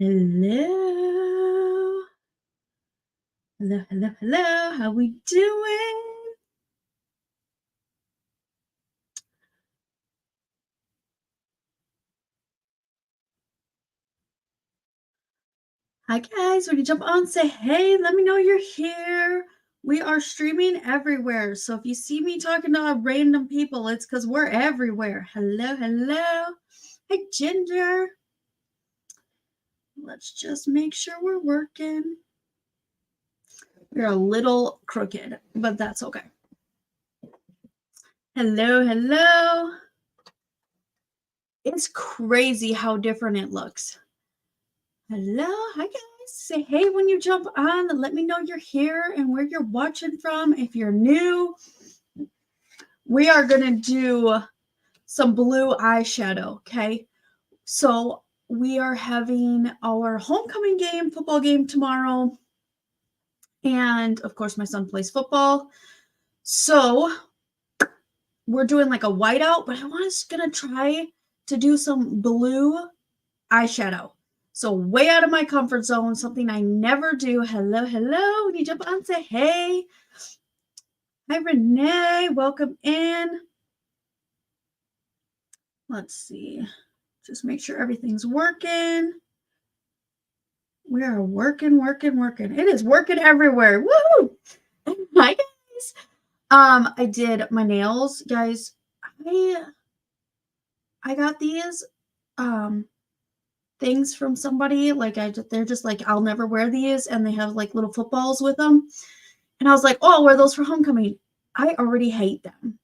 Hello. Hello, hello, hello. How we doing? Hi guys. When you jump on, say hey, let me know you're here. We are streaming everywhere. So if you see me talking to random people, it's because we're everywhere. Hello, hello. Hi, Ginger. Let's just make sure we're working. We're a little crooked, but that's okay. Hello, hello. It's crazy how different it looks. Hello, hi guys. Say hey when you jump on. Let me know you're here and where you're watching from. If you're new, we are going to do some blue eyeshadow, okay? So we are having our homecoming game, football game tomorrow. And of course, my son plays football. So we're doing like a whiteout, but I was going to try to do some blue eyeshadow. So way out of my comfort zone, something I never do. Hello, hello. When you jump on, say hey. Hi, Renee. Welcome in. Let's see. Just make sure everything's working. We are working. It is working everywhere. Woo! Hi, guys. I did my nails, guys. I got these things from somebody. Like they're just like, I'll never wear these, and they have like little footballs with them. And I was like, oh, I'll wear those for homecoming. I already hate them.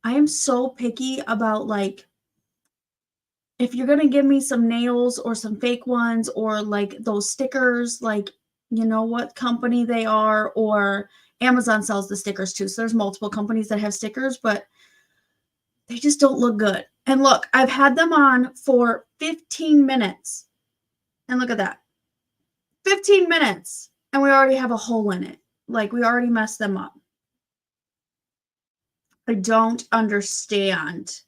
I am so picky about like, if you're going to give me some nails or some fake ones or like those stickers, like, you know what company they are, or Amazon sells the stickers too. So there's multiple companies that have stickers, but they just don't look good. And look, I've had them on for 15 minutes. And look at that. 15 minutes. And we already have a hole in it. Like we already messed them up. I don't understand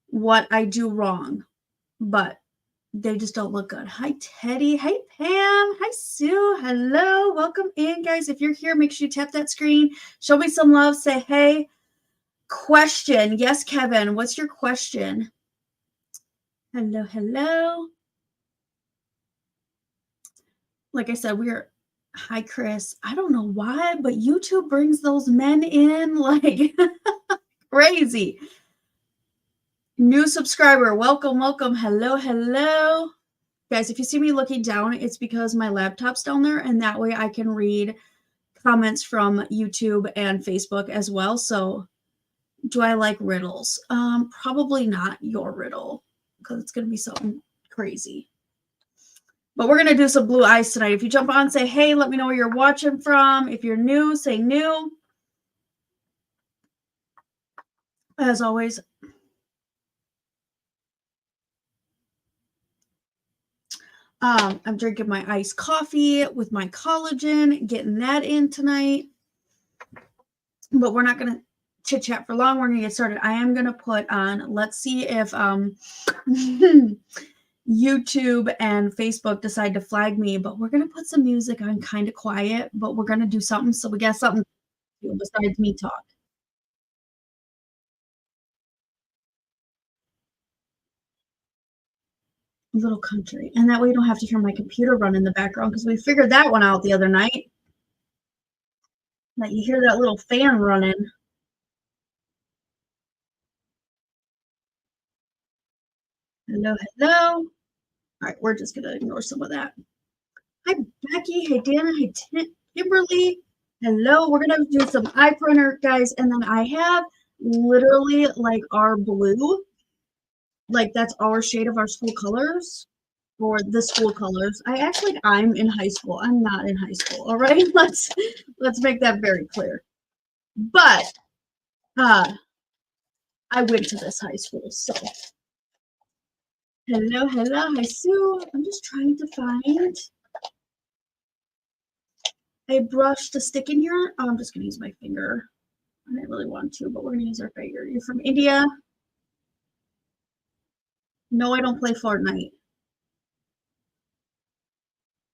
what I do wrong, but they just don't look good. Hi, Teddy. Hi, Pam. Hi, Sue. Hello. Welcome in, guys. If you're here, make sure you tap that screen. Show me some love. Say hey. Question. Yes, Kevin. What's your question? Hello, hello. Like I said, hi, Chris. I don't know why, but YouTube brings those men in like crazy. New subscriber. Welcome, welcome. Hello, hello. Guys, if you see me looking down, it's because my laptop's down there, and that way I can read comments from YouTube and Facebook as well. So, do I like riddles? Probably not your riddle, because it's going to be something crazy. But we're going to do some blue eyes tonight. If you jump on, say hey, let me know where you're watching from. If you're new, say new. As always, I'm drinking my iced coffee with my collagen, getting that in tonight. But we're not going to chit chat for long. We're going to get started. I am going to put on, let's see if YouTube and Facebook decide to flag me, but we're going to put some music on kind of quiet, but we're going to do something. So we got something to do besides me talk. Little country. And that way you don't have to hear my computer run in the background, because we figured that one out the other night. That you hear that little fan running. Hello, hello. All right, we're just going to ignore some of that. Hi, Becky. Hey, Dana. Hey, Kimberly. Hello. We're going to do some eye printer, guys. And then I have literally like our blue. Like that's our shade of our school colors, or the school colors. I'm in high school. I'm not in high school. All right. Let's make that very clear. But I went to this high school. So hello, hello. Hi, Sue. I'm just trying to find a brush to stick in here. Oh, I'm just gonna use my finger. I didn't really want to, but we're gonna use our finger. You're from India. No, I don't play Fortnite.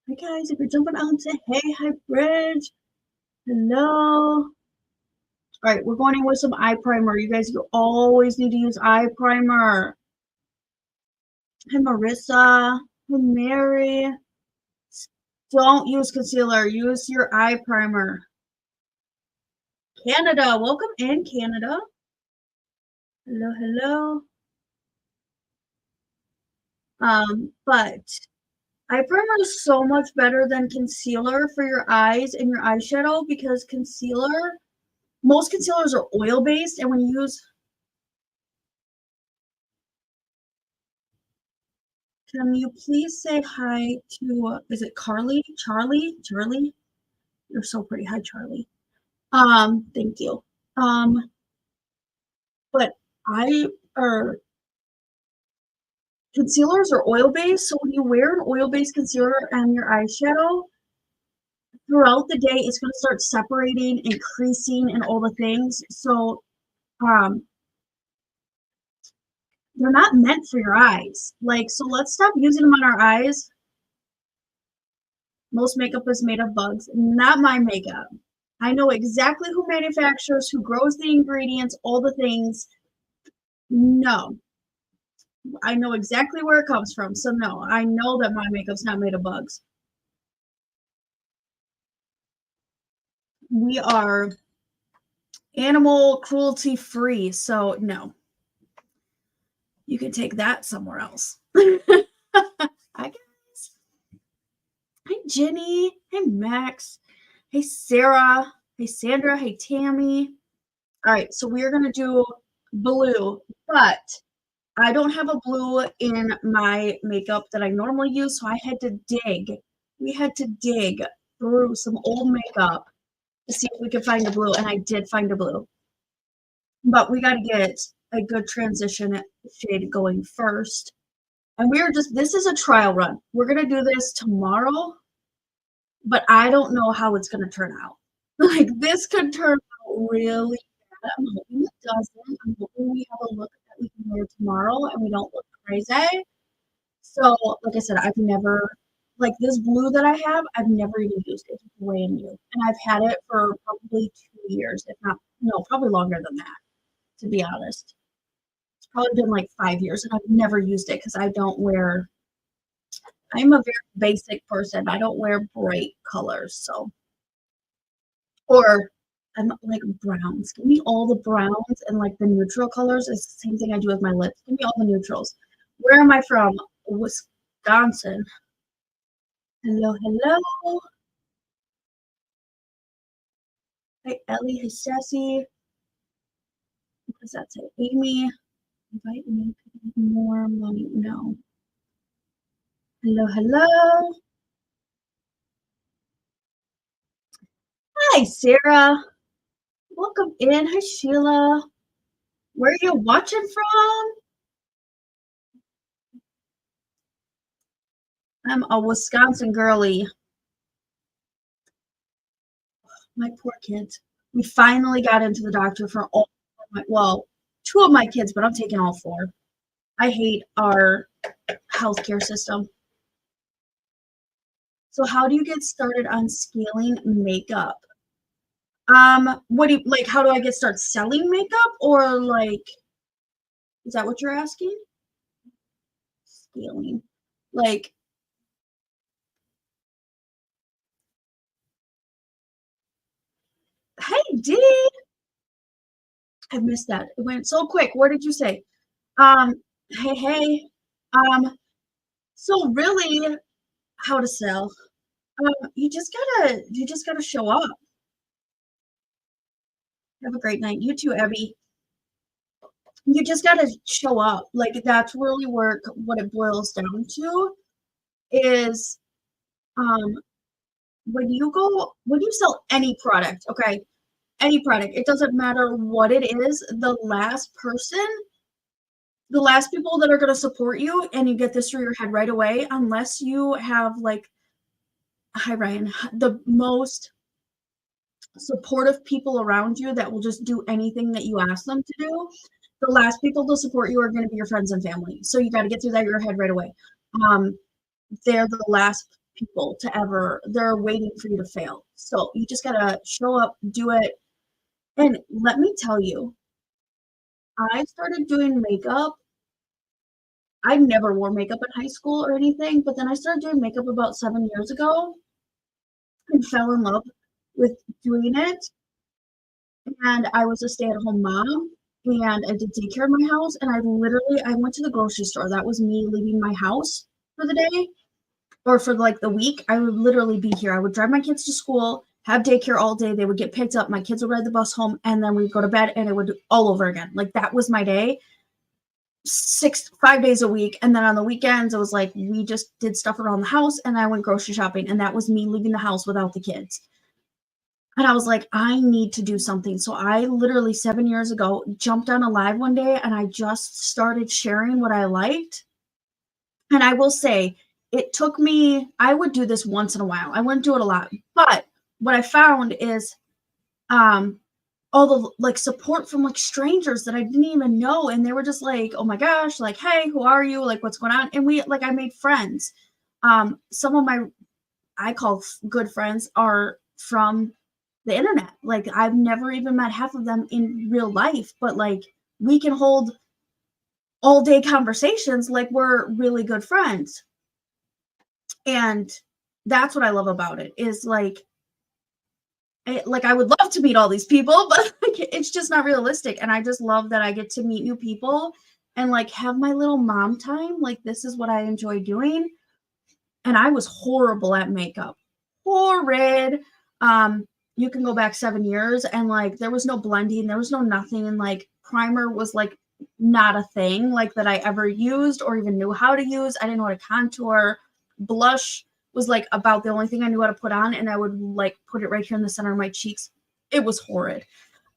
Hi guys, if you're jumping on, say hey, hi Bridge. Hello. All right, we're going in with some eye primer. You guys, you always need to use eye primer. Hi Marissa. Hi Mary. Don't use concealer. Use your eye primer. Canada, welcome in Canada. Hello, hello. But eye primer is so much better than concealer for your eyes and your eyeshadow because most concealers are oil-based, and when you use can you please say hi to, is it Carly? Charlie? Charlie? You're so pretty. Hi, Charlie. Thank you. Um, but I or concealers are oil-based, so when you wear an oil-based concealer and your eyeshadow, throughout the day, it's gonna start separating and creasing and all the things. So, um, they're not meant for your eyes. Like, so let's stop using them on our eyes. Most makeup is made of bugs. Not my makeup. I know exactly who manufactures, who grows the ingredients, all the things. No. I know exactly where it comes from. So no, I know that my makeup's not made of bugs. We are animal cruelty free. So no. You can take that somewhere else. Hi guys. Hi Jenny. Hey Max. Hey Sarah. Hey Sandra. Hey Tammy. All right, so we are gonna do blue, but I don't have a blue in my makeup that I normally use, so I had to dig. We had to dig through some old makeup to see if we could find a blue, and I did find a blue. But we got to get a good transition shade going first. And this is a trial run. We're going to do this tomorrow, but I don't know how it's going to turn out. Like, this could turn out really bad. I'm hoping it doesn't. I'm hoping we have a look that we can wear tomorrow and we don't look crazy. So, like I said, I've never, like this blue that I have, I've never even used it. It's brand new. And I've had it for probably 2 years, if not, no, probably longer than that, to be honest. It's probably been like 5 years and I've never used it because I'm a very basic person. I don't wear bright colors. So, or I'm like browns. Give me all the browns and like the neutral colors. It's the same thing I do with my lips. Give me all the neutrals. Where am I from? Wisconsin. Hello, hello. Hi, Ellie. Hi, Sassy. What does that say? Amy. Invite me more money. No. Hello, hello. Hi, Sarah. Welcome in. Hi, Sheila. Where are you watching from? I'm a Wisconsin girly. My poor kids. We finally got into the doctor for well, two of my kids, but I'm taking all four. I hate our healthcare system. So how do you get started on scaling makeup? What do you like? How do I get started selling makeup, or like, is that what you're asking? Scaling, like, hey D, I missed that. It went so quick. What did you say? Um, hey. Um, so really, how to sell? You just gotta show up. Have a great night. You too, Abby. You just gotta show up. Like that's really what it boils down to is um when you sell any product, okay, any product, it doesn't matter what it is, the last people that are gonna support you, and you get this through your head right away, unless you have like, hi Ryan, the most supportive people around you that will just do anything that you ask them to do. The last people to support you are going to be your friends and family. So you got to get through that in your head right away. They're the last people to ever, they're waiting for you to fail. So you just got to show up, do it. And let me tell you, I started doing makeup. I never wore makeup in high school or anything, but then I started doing makeup about 7 years ago and fell in love with doing it. And I was a stay-at-home mom and I did daycare in my house. And I went to the grocery store. That was me leaving my house for the day or for like the week. I would literally be here. I would drive my kids to school, have daycare all day. They would get picked up. My kids would ride the bus home and then we'd go to bed and it would do all over again. Like that was my day. 5 days a week. And then on the weekends, it was like we just did stuff around the house and I went grocery shopping. And that was me leaving the house without the kids. And I was like, I need to do something. So I literally 7 years ago jumped on a live one day and I just started sharing what I liked. And I will say, it took me, I would do this once in a while. I wouldn't do it a lot. But what I found is all the like support from like strangers that I didn't even know. And they were just like, oh my gosh, like, hey, who are you? Like, what's going on? And I made friends. Some of my, I call good friends are from the internet. Like I've never even met half of them in real life, but like we can hold all day conversations like we're really good friends. And that's what I love about it is like I would love to meet all these people, but like, it's just not realistic. And I just love that I get to meet new people and like have my little mom time. Like this is what I enjoy doing. And I was horrible at makeup. Horrid. You can go back 7 years and like there was no blending, there was no nothing. And like primer was like not a thing like that I ever used or even knew how to use. I didn't know how to contour. Blush was like about the only thing I knew how to put on, and I would like put it right here in the center of my cheeks. It was horrid.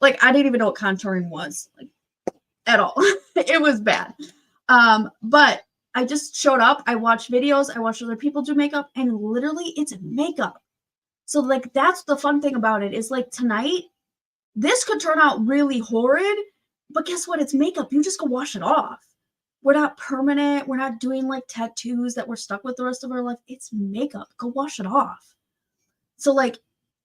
Like I didn't even know what contouring was, like at all. It was bad. But I just showed up. I watched videos. I watched other people do makeup, and literally it's makeup. So like that's the fun thing about it is like tonight, this could turn out really horrid, but guess what? It's makeup. You just go wash it off. We're not permanent. We're not doing like tattoos that we're stuck with the rest of our life. It's makeup. Go wash it off. So like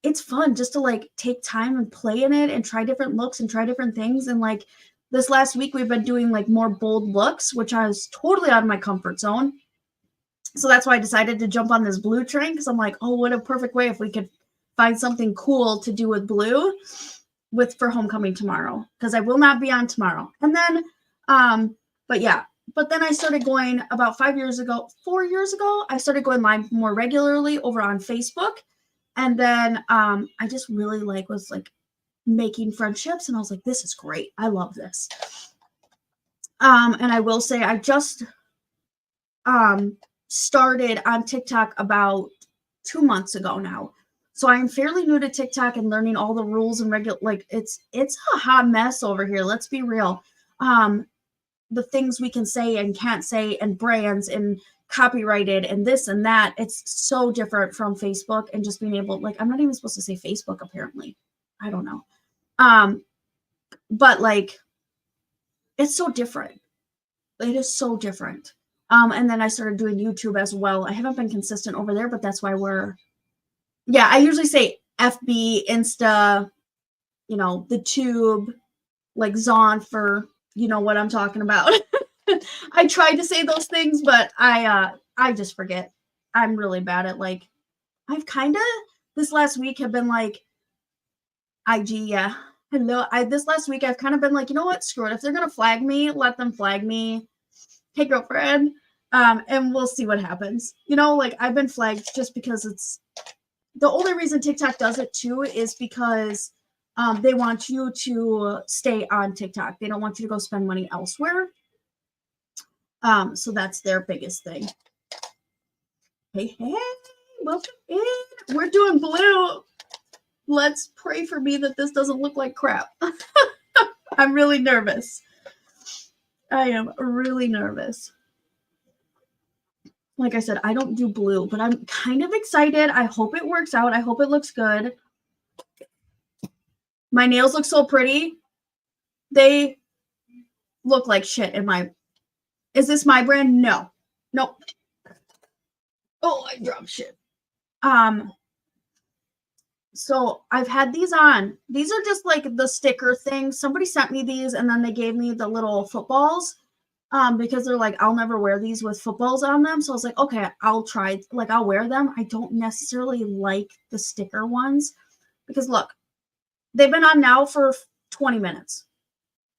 it's fun just to like take time and play in it and try different looks and try different things. And like this last week we've been doing like more bold looks, which I was totally out of my comfort zone. So that's why I decided to jump on this blue train because I'm like, oh, what a perfect way if we could find something cool to do with blue for homecoming tomorrow, because I will not be on tomorrow. And then, but then I started going about 4 years ago, I started going live more regularly over on Facebook. And then I just really was making friendships and I was like, this is great. I love this. And I will say I just started on TikTok about 2 months ago now. So I'm fairly new to TikTok and learning all the rules and it's a hot mess over here. Let's be real. The things we can say and can't say and brands and copyrighted and this and that. It's so different from Facebook and just being able, I'm not even supposed to say Facebook apparently. I don't know. But it's so different. It is so different. And then I started doing YouTube as well. I haven't been consistent over there, but that's why I usually say FB, Insta, the tube, like Zon for, what I'm talking about. I tried to say those things, but I just forget. I'm really bad at I've kind of this last week have been IG, yeah. Hello. This last week I've kind of been you know what? Screw it. If they're gonna flag me, let them flag me. Hey girlfriend. And we'll see what happens. I've been flagged just because it's the only reason TikTok does it too is because they want you to stay on TikTok. They don't want you to go spend money elsewhere. So that's their biggest thing. Hey, welcome in. We're doing blue. Let's pray for me that this doesn't look like crap. I'm really nervous. I am really nervous. Like I said, I don't do blue, but I'm kind of excited. I hope it works out. I hope it looks good. My nails look so pretty. look like shit in my. Is this my brand? No. Nope. Oh, I dropped shit. So I've had these on. These are just like the sticker things. Somebody sent me these and then they gave me the little footballs. Because they're like, I'll never wear these with footballs on them. So I was like, okay, I'll try. Like, I'll wear them. I don't necessarily like the sticker ones because look, they've been on now for 20 minutes.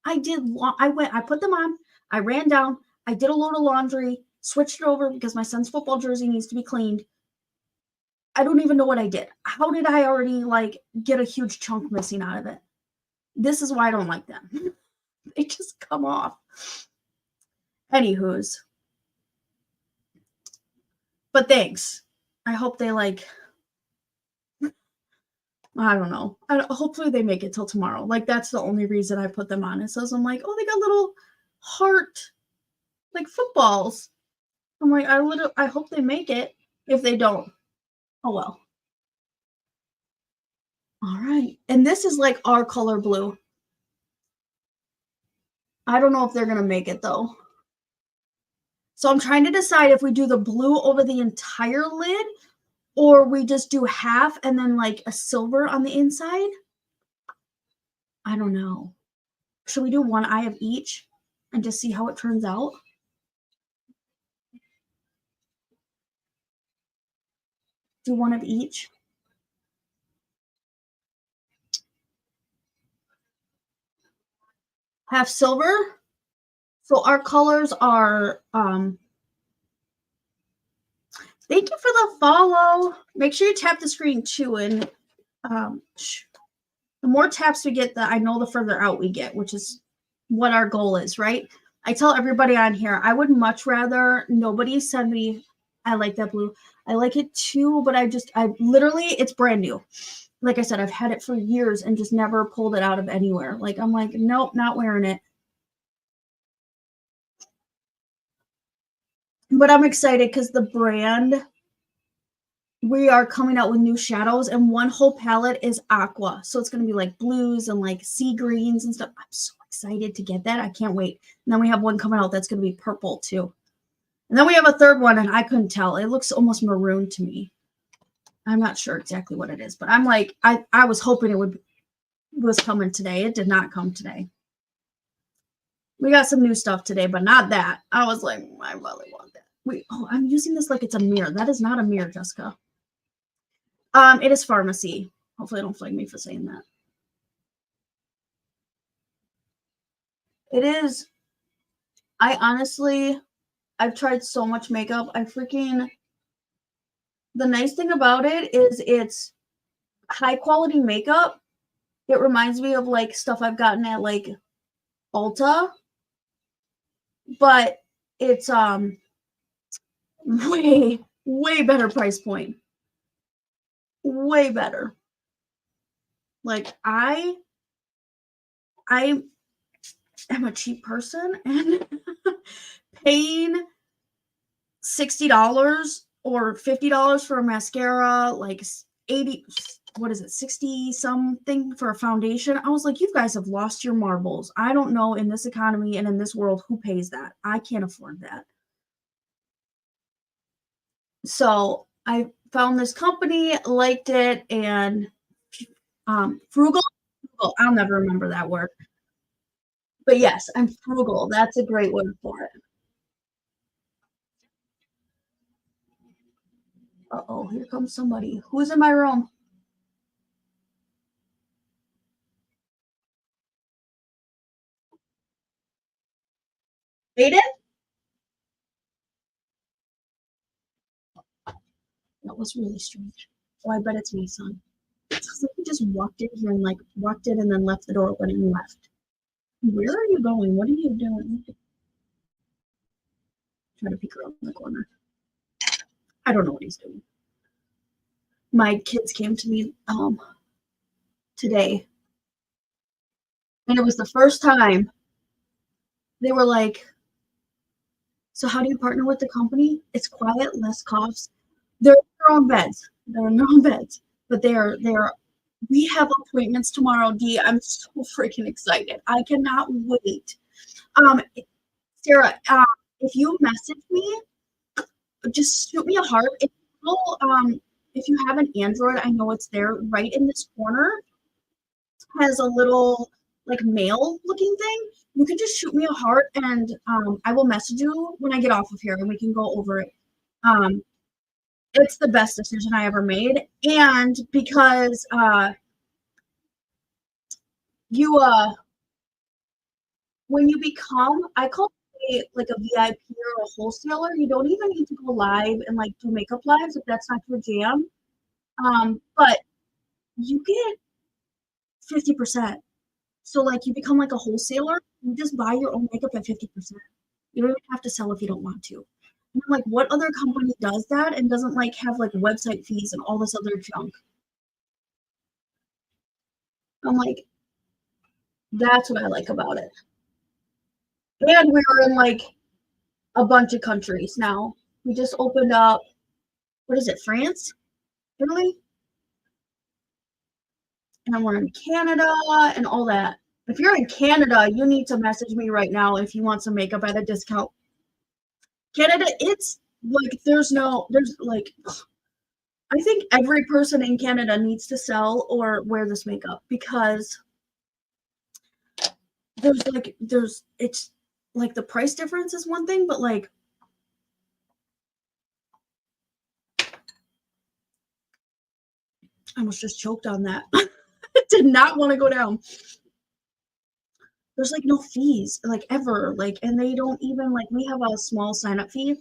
I put them on. I ran down. I did a load of laundry, switched it over because my son's football jersey needs to be cleaned. I don't even know what I did. How did I already like get a huge chunk missing out of it? This is why I don't like them. They just come off. Anywho's. But thanks. I hope they like, I don't know. Hopefully they make it till tomorrow. Like that's the only reason I put them on. It says I'm like, oh, they got little heart like footballs. I'm like, I hope they make it. If they don't, oh well. All right. And this is like our color blue. I don't know if they're gonna make it though. So I'm trying to decide if we do the blue over the entire lid or we just do half and then like a silver on the inside. I don't know. Should we do one eye of each and just see how it turns out? Do one of each. Half silver. So our colors are thank you for the follow. Make sure you tap the screen too. And the more taps we get, I know the further out we get, which is what our goal is, right? I tell everybody on here, I would much rather nobody send me, I like that blue. I like it too, but I literally, it's brand new. Like I said, I've had it for years and just never pulled it out of anywhere. Like, I'm like, nope, not wearing it. But I'm excited because the brand, we are coming out with new shadows and one whole palette is aqua. So it's going to be like blues and like sea greens and stuff. I'm so excited to get that. I can't wait. And then we have one coming out that's going to be purple too. And then we have a third one and I couldn't tell. It looks almost maroon to me. I'm not sure exactly what it is, but I'm like, I was hoping it was coming today. It did not come today. We got some new stuff today, but not that. I was like, I really want that. Wait, oh, I'm using this like it's a mirror. That is not a mirror, Jessica. It is pharmacy. Hopefully I don't flag me for saying that. It is. I've tried so much makeup. The nice thing about it is it's high quality makeup. It reminds me of like stuff I've gotten at like Ulta, but it's way better price point. Way better. Like I am a cheap person and paying $60 or $50 for a mascara, like 80, what is it, 60 something for a foundation. I was like, you guys have lost your marbles. I don't know in this economy and in this world who pays that. I can't afford that. So I found this company, liked it, and frugal. I'll never remember that word. But yes, I'm frugal. That's a great word for it. Uh-oh, here comes somebody. Who's in my room? Aiden? That was really strange. Oh, I bet it's my son. It sounds like he just walked in here and like walked in and then left the door open and left. Where are you going? What are you doing? Try to peek around the corner. I don't know what he's doing. My kids came to me today, and it was the first time they were like, so how do you partner with the company? It's quiet, less coughs. They're in their own beds. They're in their own beds. But we have appointments tomorrow, D. I'm so freaking excited. I cannot wait Um, Sarah, if you message me, just shoot me a heart. If you have an Android, I know it's there right in this corner, has a little like mail looking thing. You can just shoot me a heart and I will message you when I get off of here and we can go over it. Um, it's the best decision I ever made. And because you when you become, I call it like a VIP or a wholesaler, you don't even need to go live and like do makeup lives if that's not your jam. But you get 50%. So like you become like a wholesaler, you just buy your own makeup at 50%. You don't even have to sell if you don't want to. And I'm like, what other company does that and doesn't like have like website fees and all this other junk? I'm like, that's what I like about it. And we're in like a bunch of countries now. We just opened up, what is it, France? Italy? And we're in Canada and all that. If you're in Canada, you need to message me right now if you want some makeup at a discount. Canada, it's like there's like I think every person in Canada needs to sell or wear this makeup because it's like the price difference is one thing, but like I almost just choked on that. Did not want to go down. There's like no fees, like ever, like, and they don't even like we have a small sign up fee.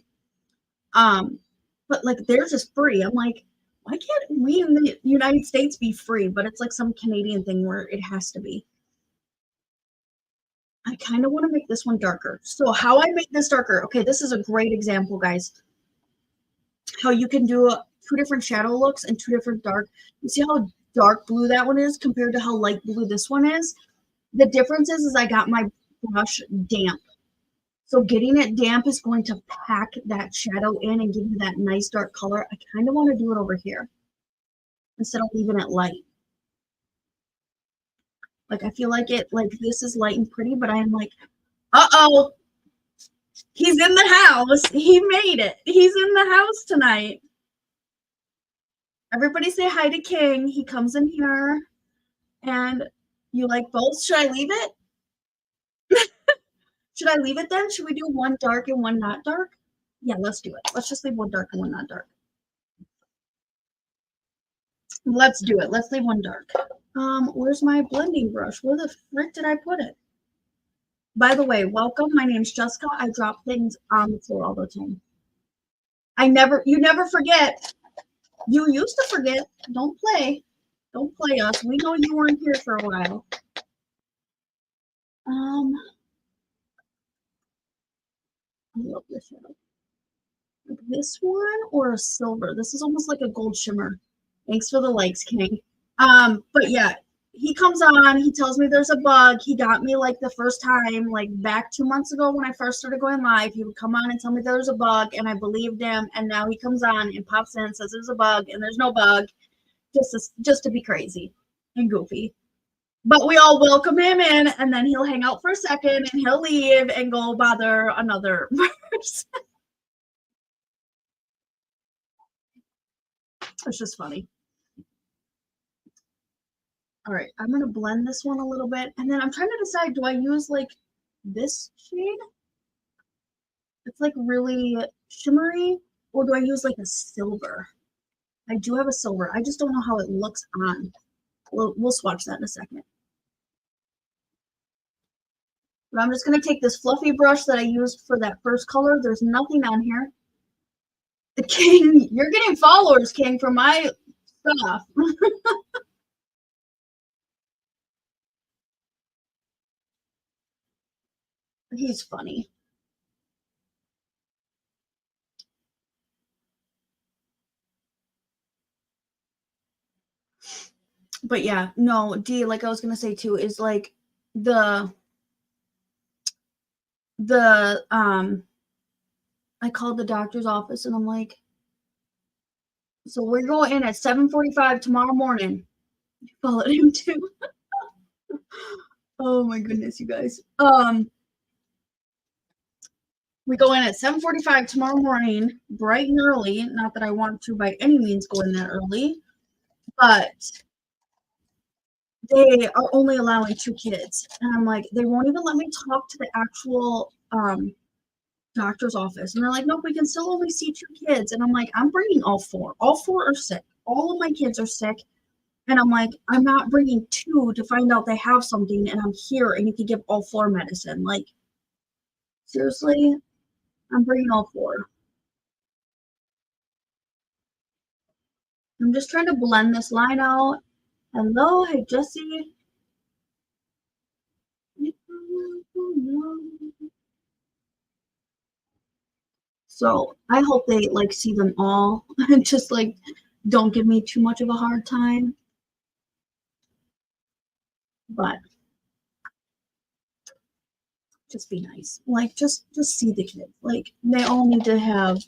But like theirs is free. I'm like, why can't we in the United States be free? But it's like some Canadian thing where it has to be. I kind of want to make this one darker. So how I make this darker, okay, this is a great example, guys. How you can do two different shadow looks and two different dark. You see how dark blue that one is compared to how light blue this one is? The difference is I got my brush damp. So getting it damp is going to pack that shadow in and give you that nice dark color. I kind of want to do it over here instead of leaving it light. Like I feel like this is light and pretty, but I'm like, uh-oh, he's in the house. He made it. He's in the house tonight. Everybody say hi to King. He comes in here and you like both. Should I leave it? Should I leave it then? Should we do one dark and one not dark? Yeah, let's do it. Let's just leave one dark and one not dark. Let's do it. Let's leave one dark. Where's my blending brush? Where the frick did I put it? By the way, welcome. My name's Jessica. I drop things on the floor all the time. You never forget. You used to forget. Don't play. Don't play us. We know you weren't here for a while. I love this shadow. Like this one or a silver. This is almost like a gold shimmer. Thanks for the likes, King. But yeah, he comes on, he tells me there's a bug. He got me like the first time, like back 2 months ago when I first started going live. He would come on and tell me there's a bug, and I believed him. And now he comes on and pops in and says there's a bug, and there's no bug, just to be crazy and goofy. But we all welcome him in, and then he'll hang out for a second, and he'll leave and go bother another person. It's just funny. All right, I'm going to blend this one a little bit. And then I'm trying to decide, do I use like this shade? It's like really shimmery. Or do I use like a silver? I do have a silver. I just don't know how it looks on. We'll swatch that in a second. But I'm just going to take this fluffy brush that I used for that first color. There's nothing on here. The King, you're getting followers, King, for my stuff. He's funny. But yeah, no, D, like I was gonna say too, is like the I called the doctor's office and I'm like, so we're going in at 7:45 tomorrow morning. You followed him too. Oh my goodness, you guys. We go in at 7:45 tomorrow morning, bright and early. Not that I want to by any means go in that early, but they are only allowing 2 kids. And I'm like, they won't even let me talk to the actual doctor's office. And they're like, nope, we can still only see 2 kids. And I'm like, I'm bringing all 4. All 4 are sick. All of my kids are sick. And I'm like, I'm not bringing 2 to find out they have something. And I'm here and you can give all 4 medicine. Like, seriously, I'm bringing all 4. I'm just trying to blend this line out. Hello, hey, Jesse. So I hope they like see them all and just like don't give me too much of a hard time. But just be nice. Like just see the kids. Like they all need to have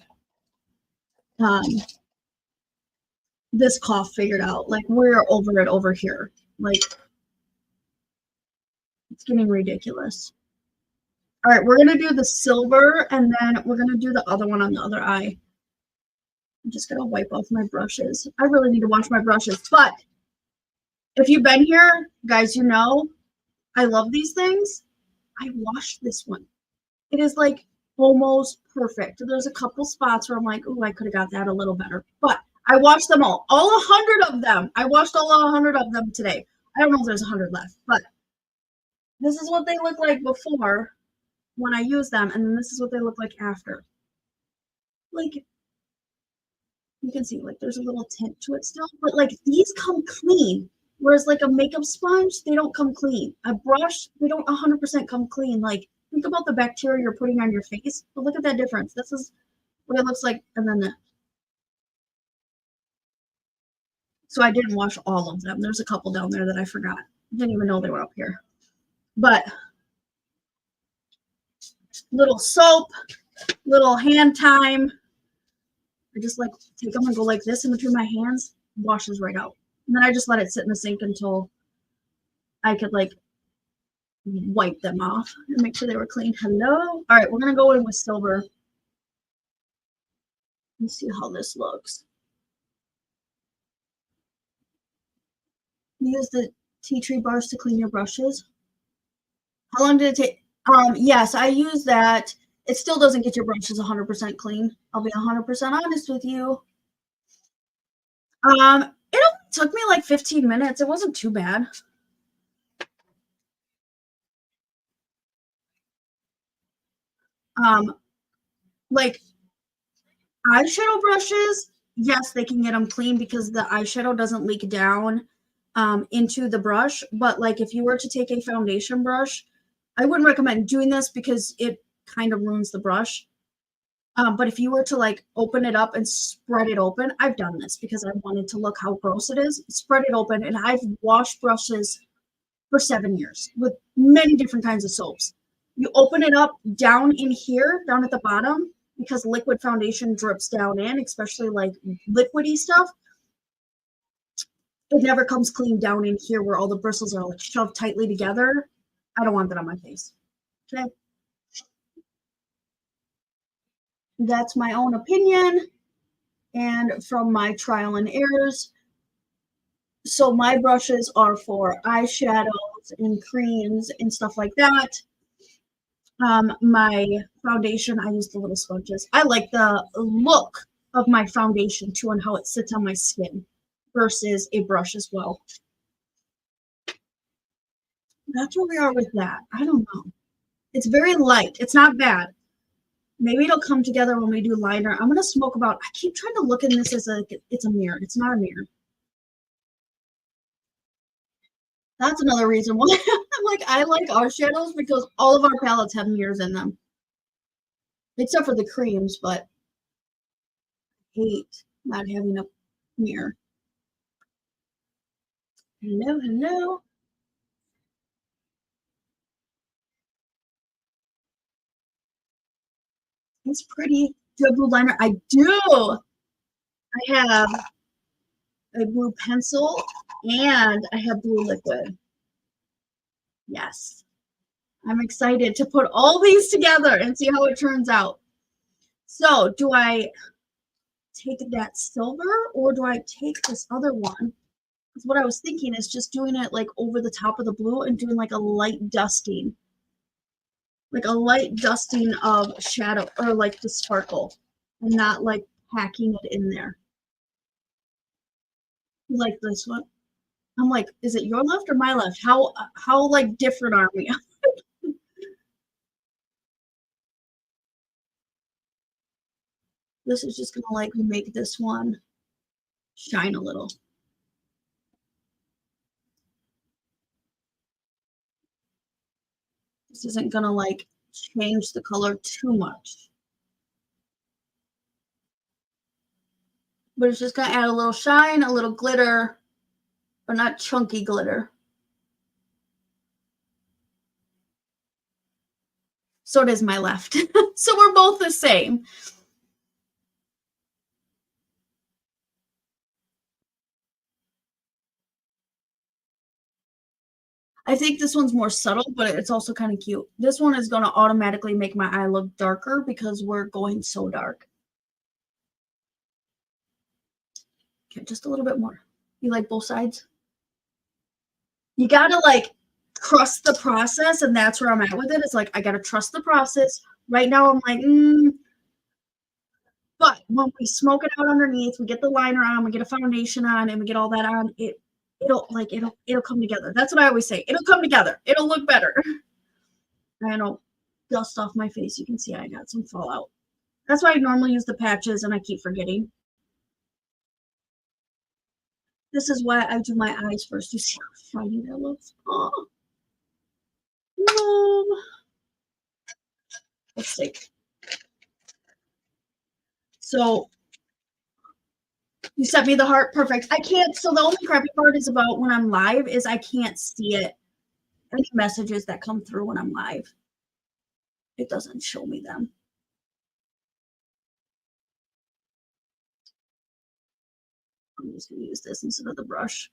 this cough figured out. Like we're over it over here. Like it's getting ridiculous. All right, we're gonna do the silver and then we're gonna do the other one on the other eye. I'm just gonna wipe off my brushes. I really need to wash my brushes, but if you've been here, guys, you know I love these things. I washed this one. It is like almost perfect. There's a couple spots where I'm like, oh, I could have got that a little better. But I washed them all 100 of them. I washed all 100 of them today. I don't know if there's 100 left, but this is what they look like before when I use them, and then this is what they look like after. Like, you can see, like, there's a little tint to it still, but like these come clean. Whereas like a makeup sponge, they don't come clean. A brush, they don't 100% come clean. Like, think about the bacteria you're putting on your face. But look at that difference. This is what it looks like, and then that. So I didn't wash all of them. There's a couple down there that I forgot. Didn't even know they were up here. But little soap, little hand time. I just like take them and go like this in between my hands, washes right out. And then I just let it sit in the sink until I could like wipe them off and make sure they were clean. Hello. All right, we're gonna go in with silver. Let's see how this looks. Use the tea tree bars to clean your brushes. How long did it take? Yes, I use that. It still doesn't get your brushes 100% clean. I'll be 100% honest with you. It only took me like 15 minutes. It wasn't too bad. Like eyeshadow brushes, yes, they can get them clean because the eyeshadow doesn't leak down into the brush. But like if you were to take a foundation brush, I wouldn't recommend doing this because it kind of ruins the brush. But if you were to like open it up and spread it open, I've done this because I wanted to look how gross it is. Spread it open, and I've washed brushes for 7 years with many different kinds of soaps. You open it up down in here, down at the bottom, because liquid foundation drips down in, especially like liquidy stuff. It never comes clean down in here where all the bristles are like shoved tightly together. I don't want that on my face. Okay. That's my own opinion and from my trial and errors. So my brushes are for eyeshadows and creams and stuff like that. My foundation, I use the little sponges. I like the look of my foundation too and how it sits on my skin versus a brush as well. That's where we are with that. I don't know. It's very light. It's not bad. Maybe it'll come together when we do liner. I'm going to smoke about, I keep trying to look in this as it's a mirror. It's not a mirror. That's another reason why I'm like, I like our shadows because all of our palettes have mirrors in them. Except for the creams, but I hate not having a mirror. Hello, hello. It's pretty. Do you have blue liner? I do. I have a blue pencil and I have blue liquid. Yes. I'm excited to put all these together and see how it turns out. So do I take that silver or do I take this other one? Because what I was thinking is just doing it like over the top of the blue and doing like a light dusting. Like a light dusting of shadow or like the sparkle and not like packing it in there. Like this one. I'm like, is it your left or my left? How like different are we? This is just gonna like make this one shine a little. This isn't gonna like change the color too much. But it's just gonna add a little shine, a little glitter, but not chunky glitter. So does my left. So we're both the same. I think this one's more subtle, but it's also kind of cute. This one is going to automatically make my eye look darker because we're going so dark. Okay, just a little bit more. You like both sides? You got to like trust the process, and that's where I'm at with it. It's like I got to trust the process. Right now, I'm like, but when we smoke it out underneath, we get the liner on, we get a foundation on, and we get all that on, it'll come together. That's what I always say. It'll come together. It'll look better. I know, dust off my face. You can see I got some fallout. That's why I normally use the patches, and I keep forgetting. This is why I do my eyes first. You see how shiny that looks? Oh, no. Let's see. So you sent me the heart. Perfect. I can't. So the only crappy part is about when I'm live is I can't see it. Any messages that come through when I'm live, it doesn't show me them. I'm just going to use this instead of the brush.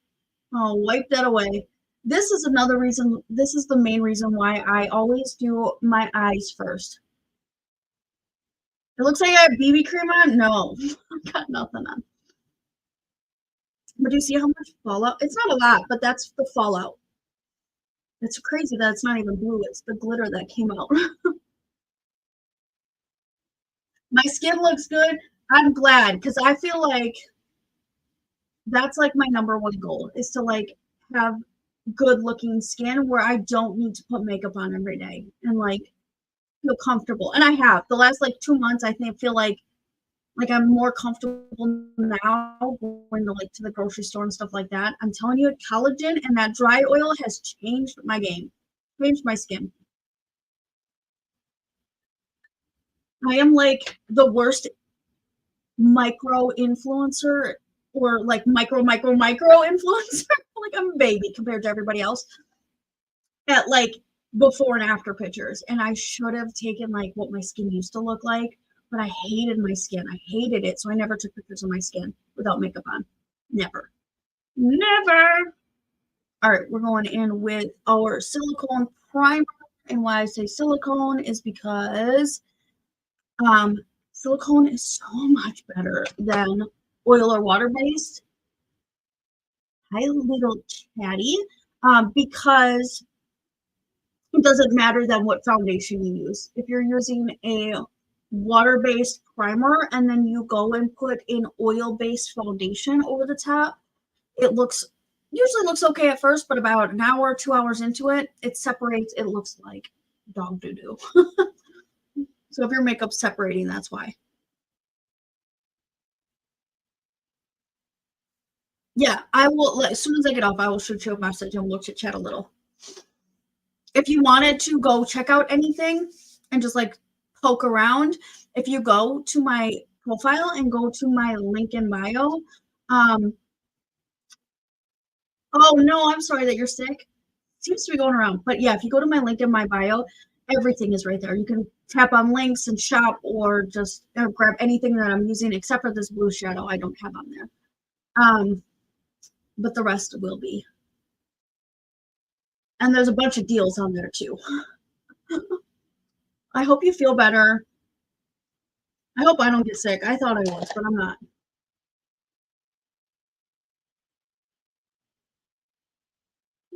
Oh, wipe that away. This is another reason. This is the main reason why I always do my eyes first. It looks like I have BB cream on. No, I've got nothing on. But do you see how much fallout? It's not a lot, but that's the fallout. It's crazy that it's not even blue. It's the glitter that came out. My skin looks good. I'm glad because I feel like that's like my number one goal is to like have good looking skin where I don't need to put makeup on every day and like feel comfortable. And I have the last like 2 months, I think feel like I'm more comfortable now going to like to the grocery store and stuff like that. I'm telling you, collagen and that dry oil has changed my game, changed my skin. I am like the worst micro influencer or like micro influencer. Like I'm a baby compared to everybody else at like before and after pictures. And I should have taken like what my skin used to look like, but I hated my skin. I hated it. So I never took pictures of my skin without makeup on. Never. Never. All right, we're going in with our silicone primer. And why I say silicone is because silicone is so much better than oil or water-based. Hi, little chatty. Because it doesn't matter then what foundation you use. If you're using a water-based primer and then you go and put an oil-based foundation over the top, it usually looks okay at first, but about an hour, 2 hours into it, it separates. It looks like dog doo-doo. So if your makeup's separating, that's why. Yeah, I will. As soon as I get off, I will shoot you a message and we'll chit chat a little. If you wanted to go check out anything and just like poke around, if you go to my profile and go to my link in bio, oh no, I'm sorry that you're sick. Seems to be going around, but yeah, if you go to my link in my bio, everything is right there. You can tap on links and shop or just grab anything that I'm using except for this blue shadow I don't have on there. But the rest will be. And there's a bunch of deals on there too. I hope you feel better. I hope I don't get sick. I thought I was, but I'm not.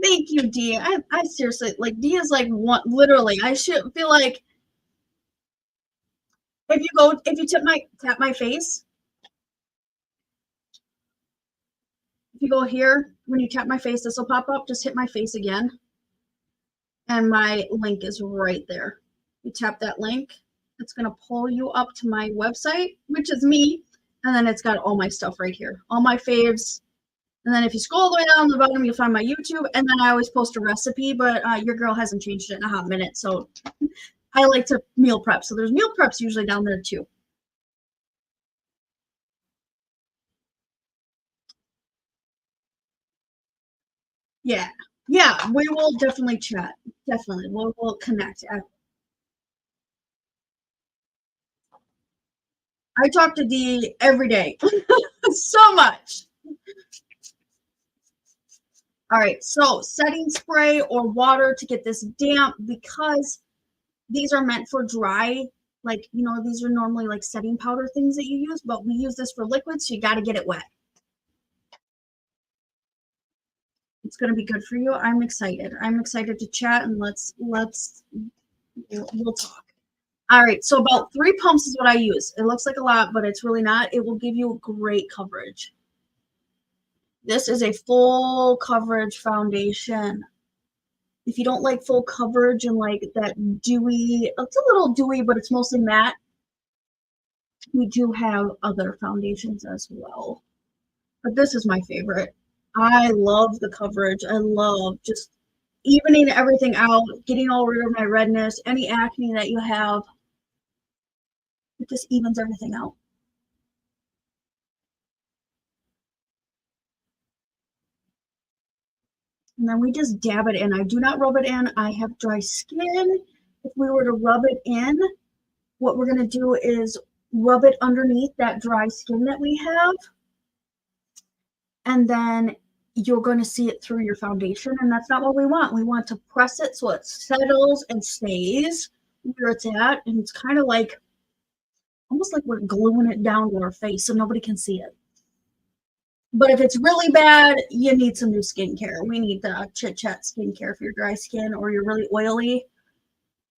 Thank you, D. I seriously like D is like one literally. I should feel like if you tap my face, if you go here, when you tap my face, this will pop up. Just hit my face again. And my link is right there. You tap that link, it's going to pull you up to my website, which is me. And then it's got all my stuff right here, all my faves. And then if you scroll all the way down to the bottom, you'll find my YouTube. And then I always post a recipe, but your girl hasn't changed it in a hot minute. So I like to meal prep. So there's meal preps usually down there too. Yeah. Yeah, we will definitely chat. Definitely. We'll connect. I talk to D every day. So much. All right, so setting spray or water to get this damp because these are meant for dry. Like, these are normally like setting powder things that you use, but we use this for liquid, so you got to get it wet. It's going to be good for you. I'm excited. I'm excited to chat and we'll talk. All right, so about 3 pumps is what I use. It looks like a lot, but it's really not. It will give you great coverage. This is a full coverage foundation. If you don't like full coverage and like that dewy, it's a little dewy, but it's mostly matte, we do have other foundations as well. But this is my favorite. I love the coverage. I love just evening everything out, getting all rid of my redness, any acne that you have. It just evens everything out. And then we just dab it in. I do not rub it in. I have dry skin. If we were to rub it in, what we're going to do is rub it underneath that dry skin that we have. And then you're going to see it through your foundation. And that's not what we want. We want to press it so it settles and stays where it's at. And it's kind of like, almost like we're gluing it down to our face so nobody can see it. But if it's really bad, you need some new skincare. We need the Chit Chat skincare for your dry skin or you're really oily.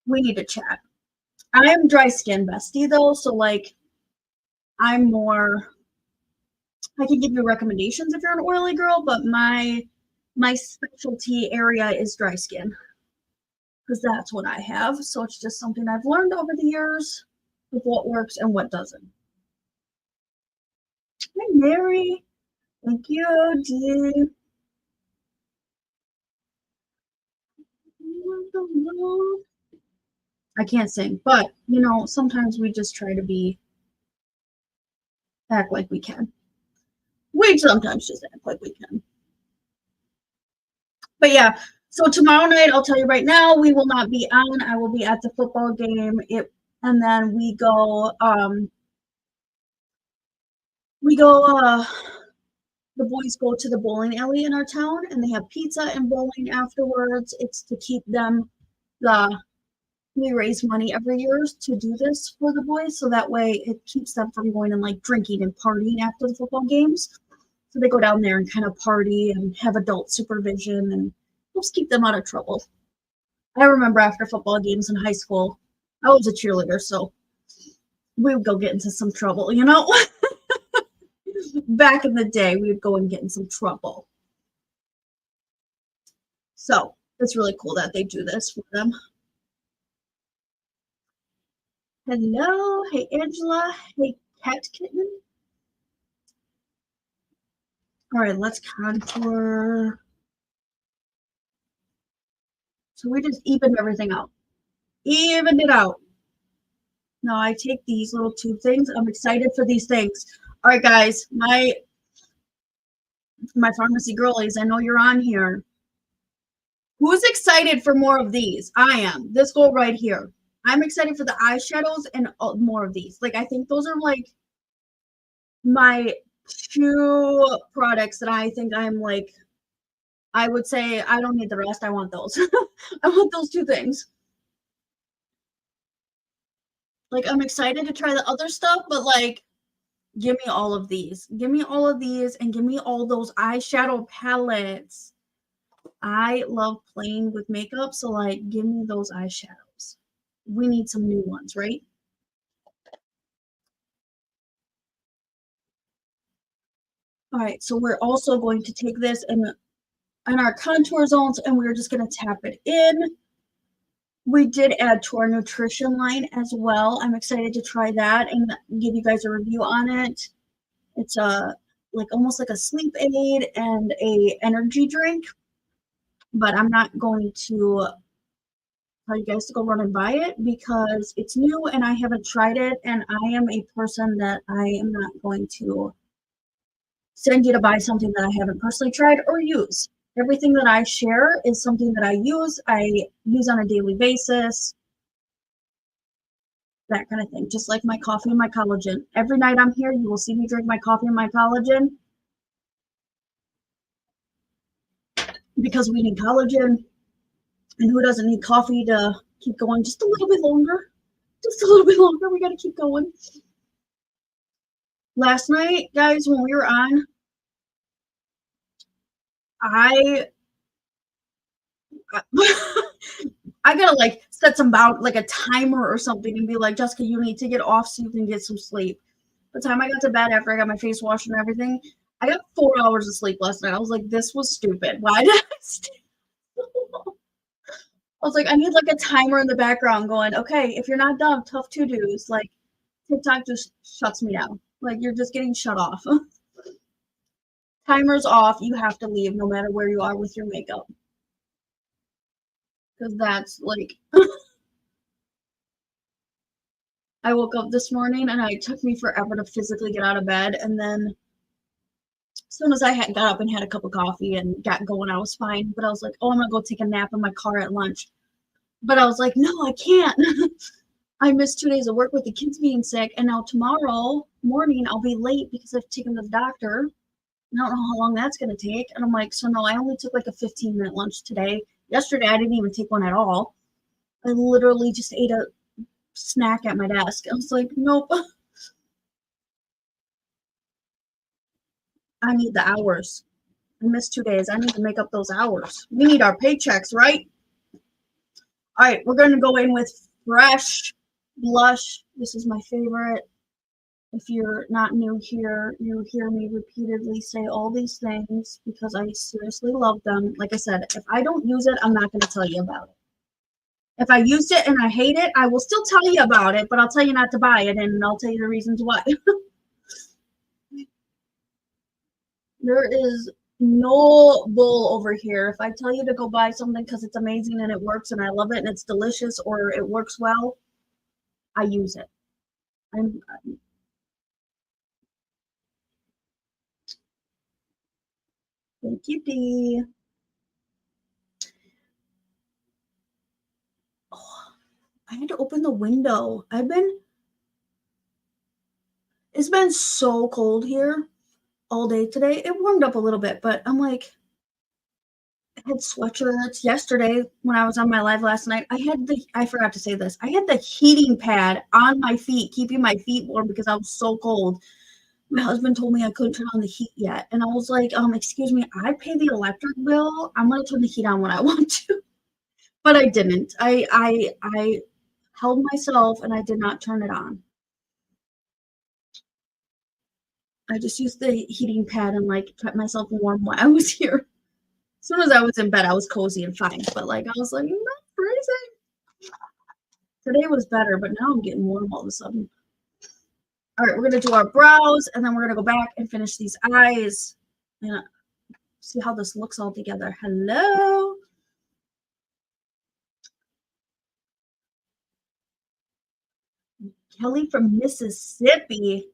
We need to chat. I am dry skin bestie though, so like I'm more. I can give you recommendations if you're an oily girl, but my specialty area is dry skin because that's what I have. So it's just something I've learned over the years of what works and what doesn't. Hi, Mary. Thank you, Dee. I can't sing, but sometimes we just try to act like we can. We sometimes just act like we can. But yeah, so tomorrow night, I'll tell you right now, we will not be on. I will be at the football game. And then we go, the boys go to the bowling alley in our town and they have pizza and bowling afterwards. It's to keep them, we raise money every year to do this for the boys. So that way it keeps them from going and like drinking and partying after the football games. So they go down there and kind of party and have adult supervision and helps keep them out of trouble. I remember after football games in high school, I was a cheerleader, so we would go get into some trouble, Back in the day, we would go and get in some trouble. So it's really cool that they do this for them. Hello. Hey, Angela. Hey, Cat Kitten. All right, let's contour. So we just evened everything out. Evened it out. Now I take these little tube things. I'm excited for these things. All right, guys, my pharmacy girlies, I know you're on here. Who's excited for more of these? I am. This girl right here. I'm excited for the eyeshadows and more of these. Like, I think those are like my 2 products that I think I'm like, I would say I don't need the rest. I want those. I want those 2 things. Like, I'm excited to try the other stuff, but like, give me all of these. Give me all of these and give me all those eyeshadow palettes. I love playing with makeup, so like, give me those eyeshadows. We need some new ones, right? All right, so we're also going to take this and our contour zones, and we're just going to tap it in. We did add to our nutrition line as well. I'm excited to try that and give you guys a review on it. It's a like almost like a sleep aid and a energy drink, but I'm not going to tell you guys to go run and buy it because it's new and I haven't tried it, and I am a person that I am not going to send you to buy something that I haven't personally tried or use. Everything that I share is something that I use on a daily basis, that kind of thing. Just like my coffee and my collagen. Every night I'm here, you will see me drink my coffee and my collagen because we need collagen. And who doesn't need coffee to keep going just a little bit longer? Just a little bit longer. We got to keep going. Last night, guys, when we were on, I I gotta like set some like a timer or something and be like, Jessica, you need to get off so you can get some sleep. By the time I got to bed after I got my face washed and everything, I got 4 hours of sleep last night. I was like, this was stupid. Why did I stay? I was like, I need like a timer in the background going, okay, if you're not done, tough to dos. Like TikTok just shuts me down. Like you're just getting shut off. Timer's off. You have to leave no matter where you are with your makeup. Because that's like, I woke up this morning and it took me forever to physically get out of bed. And then as soon as I got up and had a cup of coffee and got going, I was fine. But I was like, oh, I'm going to go take a nap in my car at lunch. But I was like, no, I can't. I missed 2 days of work with the kids being sick. And now tomorrow morning, I'll be late because I've taken them to the doctor. I don't know how long that's going to take. And I'm like, so no, I only took like a 15-minute lunch today. Yesterday, I didn't even take one at all. I literally just ate a snack at my desk. I was like, nope. I need the hours. I missed 2 days. I need to make up those hours. We need our paychecks, right? All right, we're going to go in with Fresh Blush. This is my favorite. If you're not new here, you hear me repeatedly say all these things because I seriously love them. Like I said, if I don't use it, I'm not going to tell you about it. If I used it and I hate it, I will still tell you about it, but I'll tell you not to buy it and I'll tell you the reasons why. There is no bull over here. If I tell you to go buy something because it's amazing and it works and I love it and it's delicious or it works well, I use it. I'm Thank you, Dee. Oh, I had to open the window. It's been so cold here all day today. It warmed up a little bit, but I'm like, I had sweatshirts yesterday when I was on my live last night. I forgot to say this. I had the heating pad on my feet, keeping my feet warm because I was so cold. My husband told me I couldn't turn on the heat yet. And I was like, excuse me, I pay the electric bill. I'm gonna turn the heat on when I want to. But I didn't. I held myself and I did not turn it on. I just used the heating pad and like kept myself warm while I was here. As soon as I was in bed, I was cozy and fine. But like I was like, not freezing. Today was better, but now I'm getting warm all of a sudden. All right, we're gonna do our brows and then we're gonna go back and finish these eyes and see how this looks all together. Hello. Kelly from Mississippi.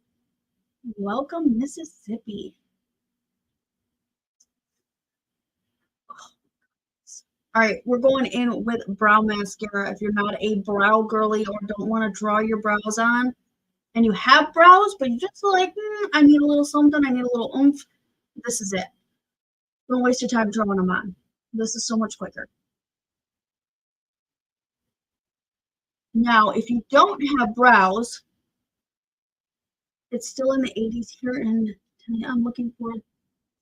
Welcome, Mississippi. All right, we're going in with brow mascara. If you're not a brow girly or don't want to draw your brows on, and you have brows, but you just like, I need a little something, I need a little oomph, this is it. Don't waste your time drawing them on. This is so much quicker. Now, if you don't have brows, it's still in the 80s here, and I'm looking forward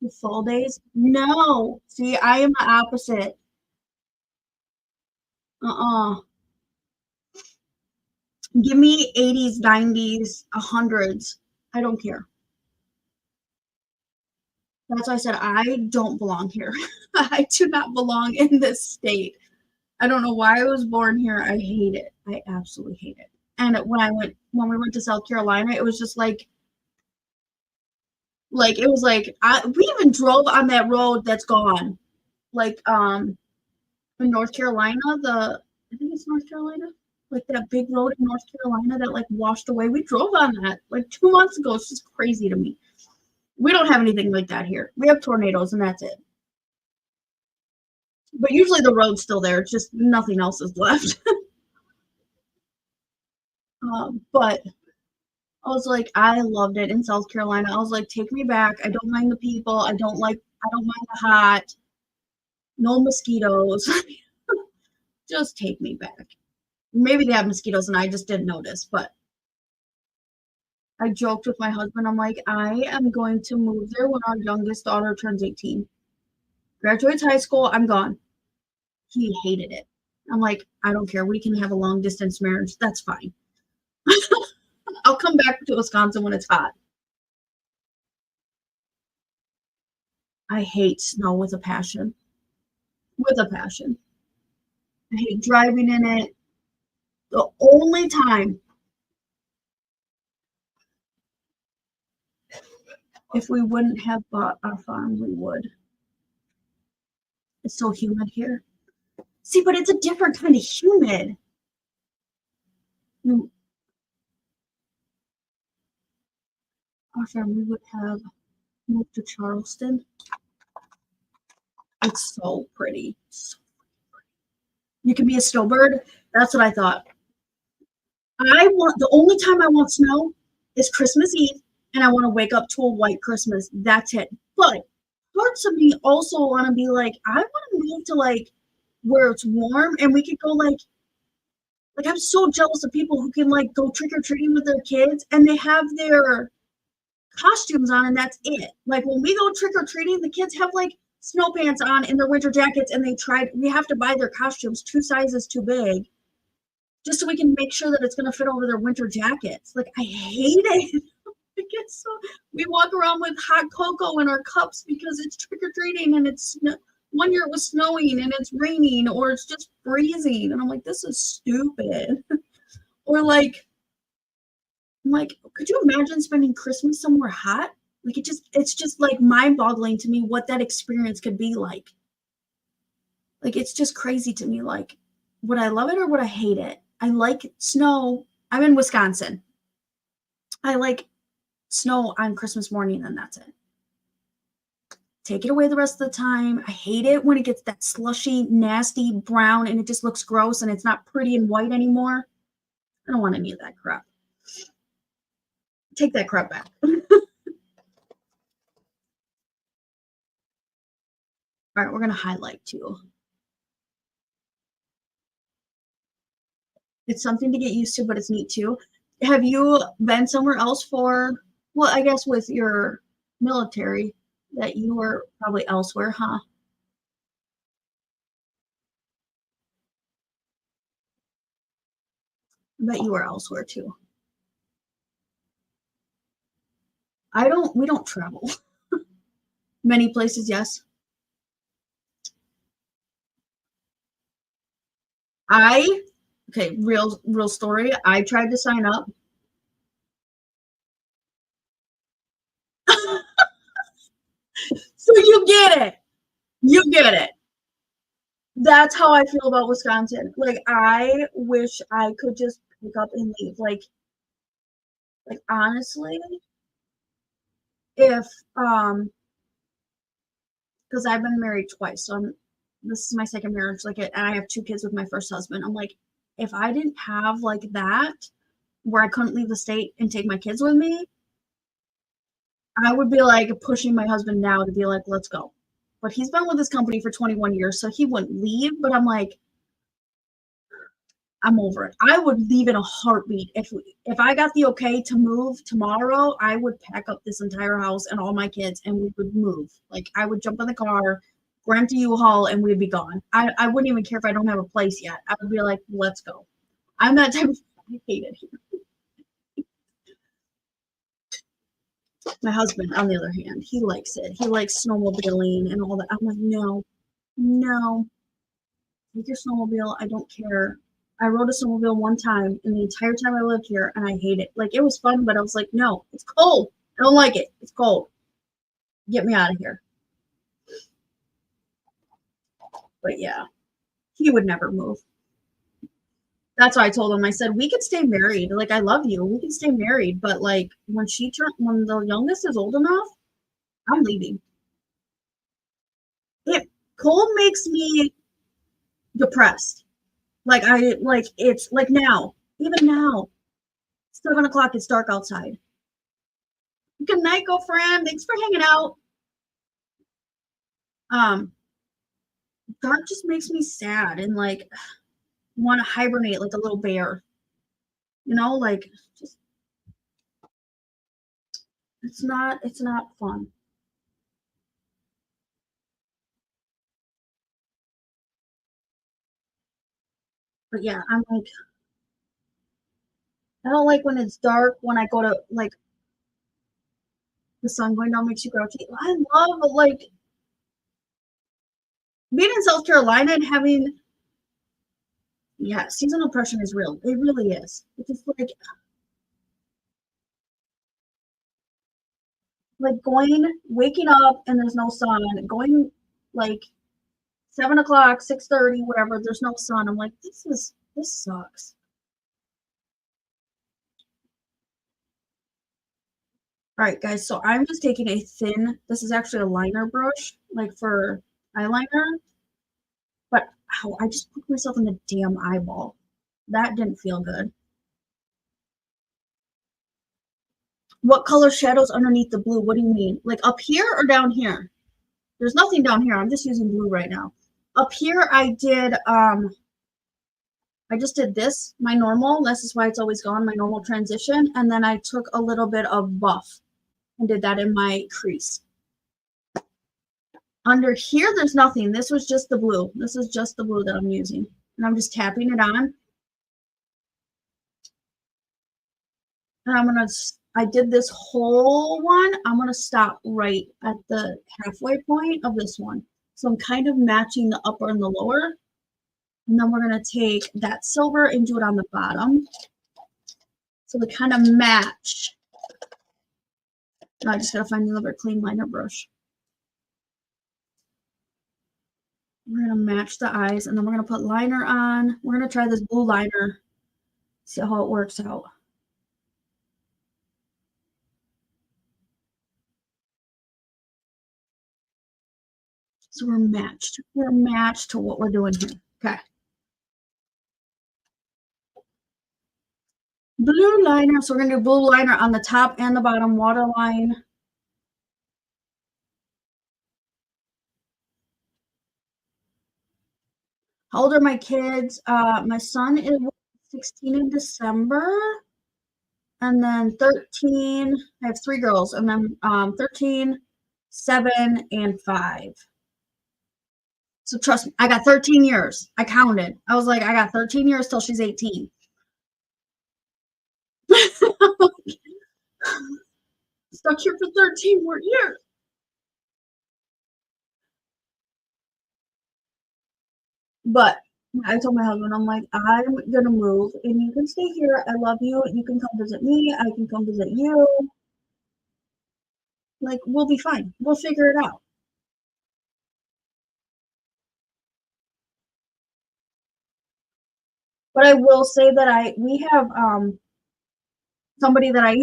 to fall days. No, see, I am the opposite. Uh-uh. Give me 80s, 90s, 100s. I don't care. That's why I said I don't belong here. I do not belong in this state. I don't know why I was born here. I hate it. I absolutely hate it. And when we went to South Carolina, it was just like it was like we even drove on that road that's gone. Like in North Carolina, I think it's North Carolina, like that big road in North Carolina that like washed away. We drove on that like 2 months ago. It's just crazy to me. We don't have anything like that here. We have tornadoes and that's it. But usually the road's still there. It's just nothing else is left. But I was like, I loved it in South Carolina. I was like, take me back. I don't mind the people. I don't mind the hot. No mosquitoes. Just take me back. Maybe they have mosquitoes and I just didn't notice, but I joked with my husband. I'm like, I am going to move there when our youngest daughter turns 18. Graduates high school, I'm gone. He hated it. I'm like, I don't care. We can have a long distance marriage. That's fine. I'll come back to Wisconsin when it's hot. I hate snow with a passion. With a passion. I hate driving in it. The only time, if we wouldn't have bought our farm, we would. It's so humid here. See, but it's a different kind of humid. Mm, our family would have moved to Charleston. It's so pretty. You can be a snowbird. That's what I thought. I want the only time I want snow is Christmas Eve, and I want to wake up to a white Christmas. That's it. But parts of me also want to be like, I want to move to like where it's warm and we could go like I'm so jealous of people who can like go trick or treating with their kids and they have their costumes on and that's it. Like when we go trick or treating, the kids have like snow pants on and their winter jackets and we have to buy their costumes 2 sizes too big just so we can make sure that it's going to fit over their winter jackets. Like I hate it. It gets so we walk around with hot cocoa in our cups because it's trick or treating and it's 1 year it was snowing and it's raining or it's just freezing and I'm like this is stupid. Or like I'm like, could you imagine spending Christmas somewhere hot? Like it's just like mind-boggling to me what that experience could be like. Like it's just crazy to me. Like, would I love it or would I hate it? I like snow. I'm in Wisconsin. I like snow on Christmas morning and that's it. Take it away the rest of the time. I hate it when it gets that slushy, nasty brown and it just looks gross and it's not pretty and white anymore. I don't want any of that crap. Take that crap back. All right, we're going to highlight too. It's something to get used to, but it's neat too. Have you been somewhere else for, well, I guess with your military that you were probably elsewhere, huh? I bet you were elsewhere too. We don't travel. Many places, yes. I, okay, real story. I tried to sign up. So you get it. You get it. That's how I feel about Wisconsin. Like I wish I could just pick up and leave. Like honestly, if because I've been married twice, so this is my second marriage. Like, and I have 2 kids with my first husband. I'm like, if I didn't have like that, where I couldn't leave the state and take my kids with me, I would be like pushing my husband now to be like, let's go. But he's been with this company for 21 years, so he wouldn't leave. But I'm like, I'm over it. I would leave in a heartbeat. If I got the okay to move tomorrow, I would pack up this entire house and all my kids and we would move. Like I would jump in the car, rent a U-Haul, and we'd be gone. I wouldn't even care if I don't have a place yet. I would be like, let's go. I'm that type of I hate it here. My husband, on the other hand, he likes it. He likes snowmobiling and all that. I'm like, no, no. Take your snowmobile. I don't care. I rode a snowmobile one time in the entire time I lived here, and I hate it. Like it was fun, but I was like, no, it's cold. I don't like it. It's cold. Get me out of here. But yeah, he would never move. That's why I told him. I said we could stay married. Like I love you. We can stay married, but like when the youngest is old enough, I'm leaving. It cold makes me depressed. It's like now, even now, 7 o'clock, it's dark outside. Good night, girlfriend. Thanks for hanging out. Um, dark just makes me sad and like want to hibernate like a little bear. Like just it's not fun. But yeah, I'm like I don't like when it's dark when I go to like the sun going down makes you grouchy. I love like being in South Carolina and having yeah, seasonal depression is real. It really is. It's just like waking up and there's no sun, going like 7 o'clock, 6:30, whatever, there's no sun. I'm like, this sucks. All right, guys, so I'm just taking a thin, this is actually a liner brush, like for eyeliner, but ow, I just put myself in the damn eyeball. That didn't feel good. What color shadows underneath the blue? What do you mean? Like up here or down here? There's nothing down here. I'm just using blue right now. Up here, I just did this, my normal. This is why it's always gone, my normal transition. And then I took a little bit of buff and did that in my crease. Under here, there's nothing. This was just the blue. This is just the blue that I'm using. And I'm just tapping it on. And I did this whole one. I'm going to stop right at the halfway point of this one. So I'm kind of matching the upper and the lower. And then we're going to take that silver and do it on the bottom. So they kind of match. Now I just got to find another clean liner brush. We're going to match the eyes and then we're going to put liner on. We're going to try this blue liner. See how it works out. So we're matched. We're matched to what we're doing here. Okay. Blue liner. So we're going to do blue liner on the top and the bottom waterline. How old are my kids? My son is 16 in December. And then 13. I have 3 girls. And then 13, 7, and 5. So trust me, I got 13 years. I counted. I was like, I got 13 years till she's 18. Stuck here for 13 more years. But I told my husband, I'm like, I'm gonna move and you can stay here. I love you. You can come visit me. I can come visit you. Like, we'll be fine. We'll figure it out. But I will say that we have somebody that I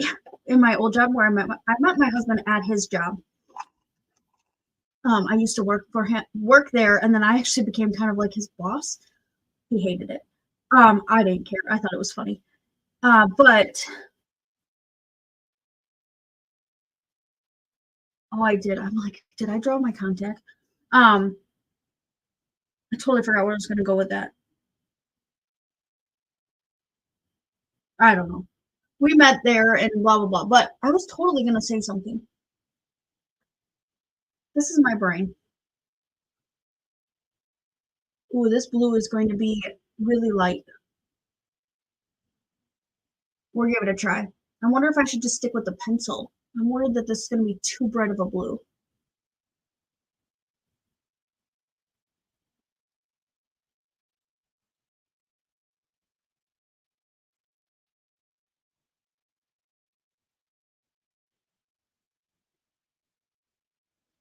in my old job where I met my husband at his job. I used to work there, and then I actually became kind of like his boss. He hated it. I didn't care. I thought it was funny. But oh, I did. I'm like, did I draw my contact? I totally forgot where I was going to go with that. I don't know. We met there and blah, blah, blah. But I was totally going to say something. This is my brain. Ooh, this blue is going to be really light. We'll give it a try. I wonder if I should just stick with the pencil. I'm worried that this is going to be too bright of a blue.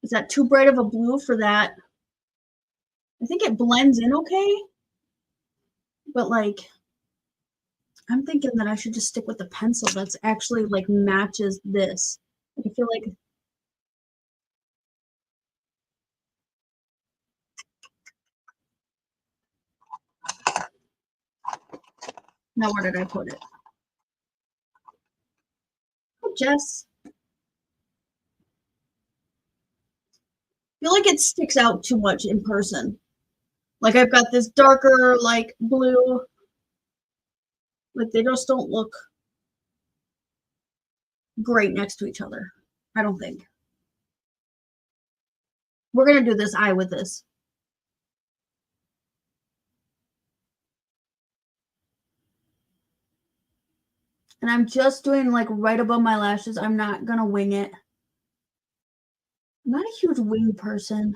Is that too bright of a blue for that? I think it blends in okay, but like, I'm thinking that I should just stick with the pencil that's actually like matches this. I feel like now where did I put it? Oh, Jess. I feel like it sticks out too much in person. Like I've got this darker like blue. Like they just don't look great next to each other. I don't think. We're gonna do this eye with this. And I'm just doing like right above my lashes. I'm not gonna wing it. I'm not a huge wing person.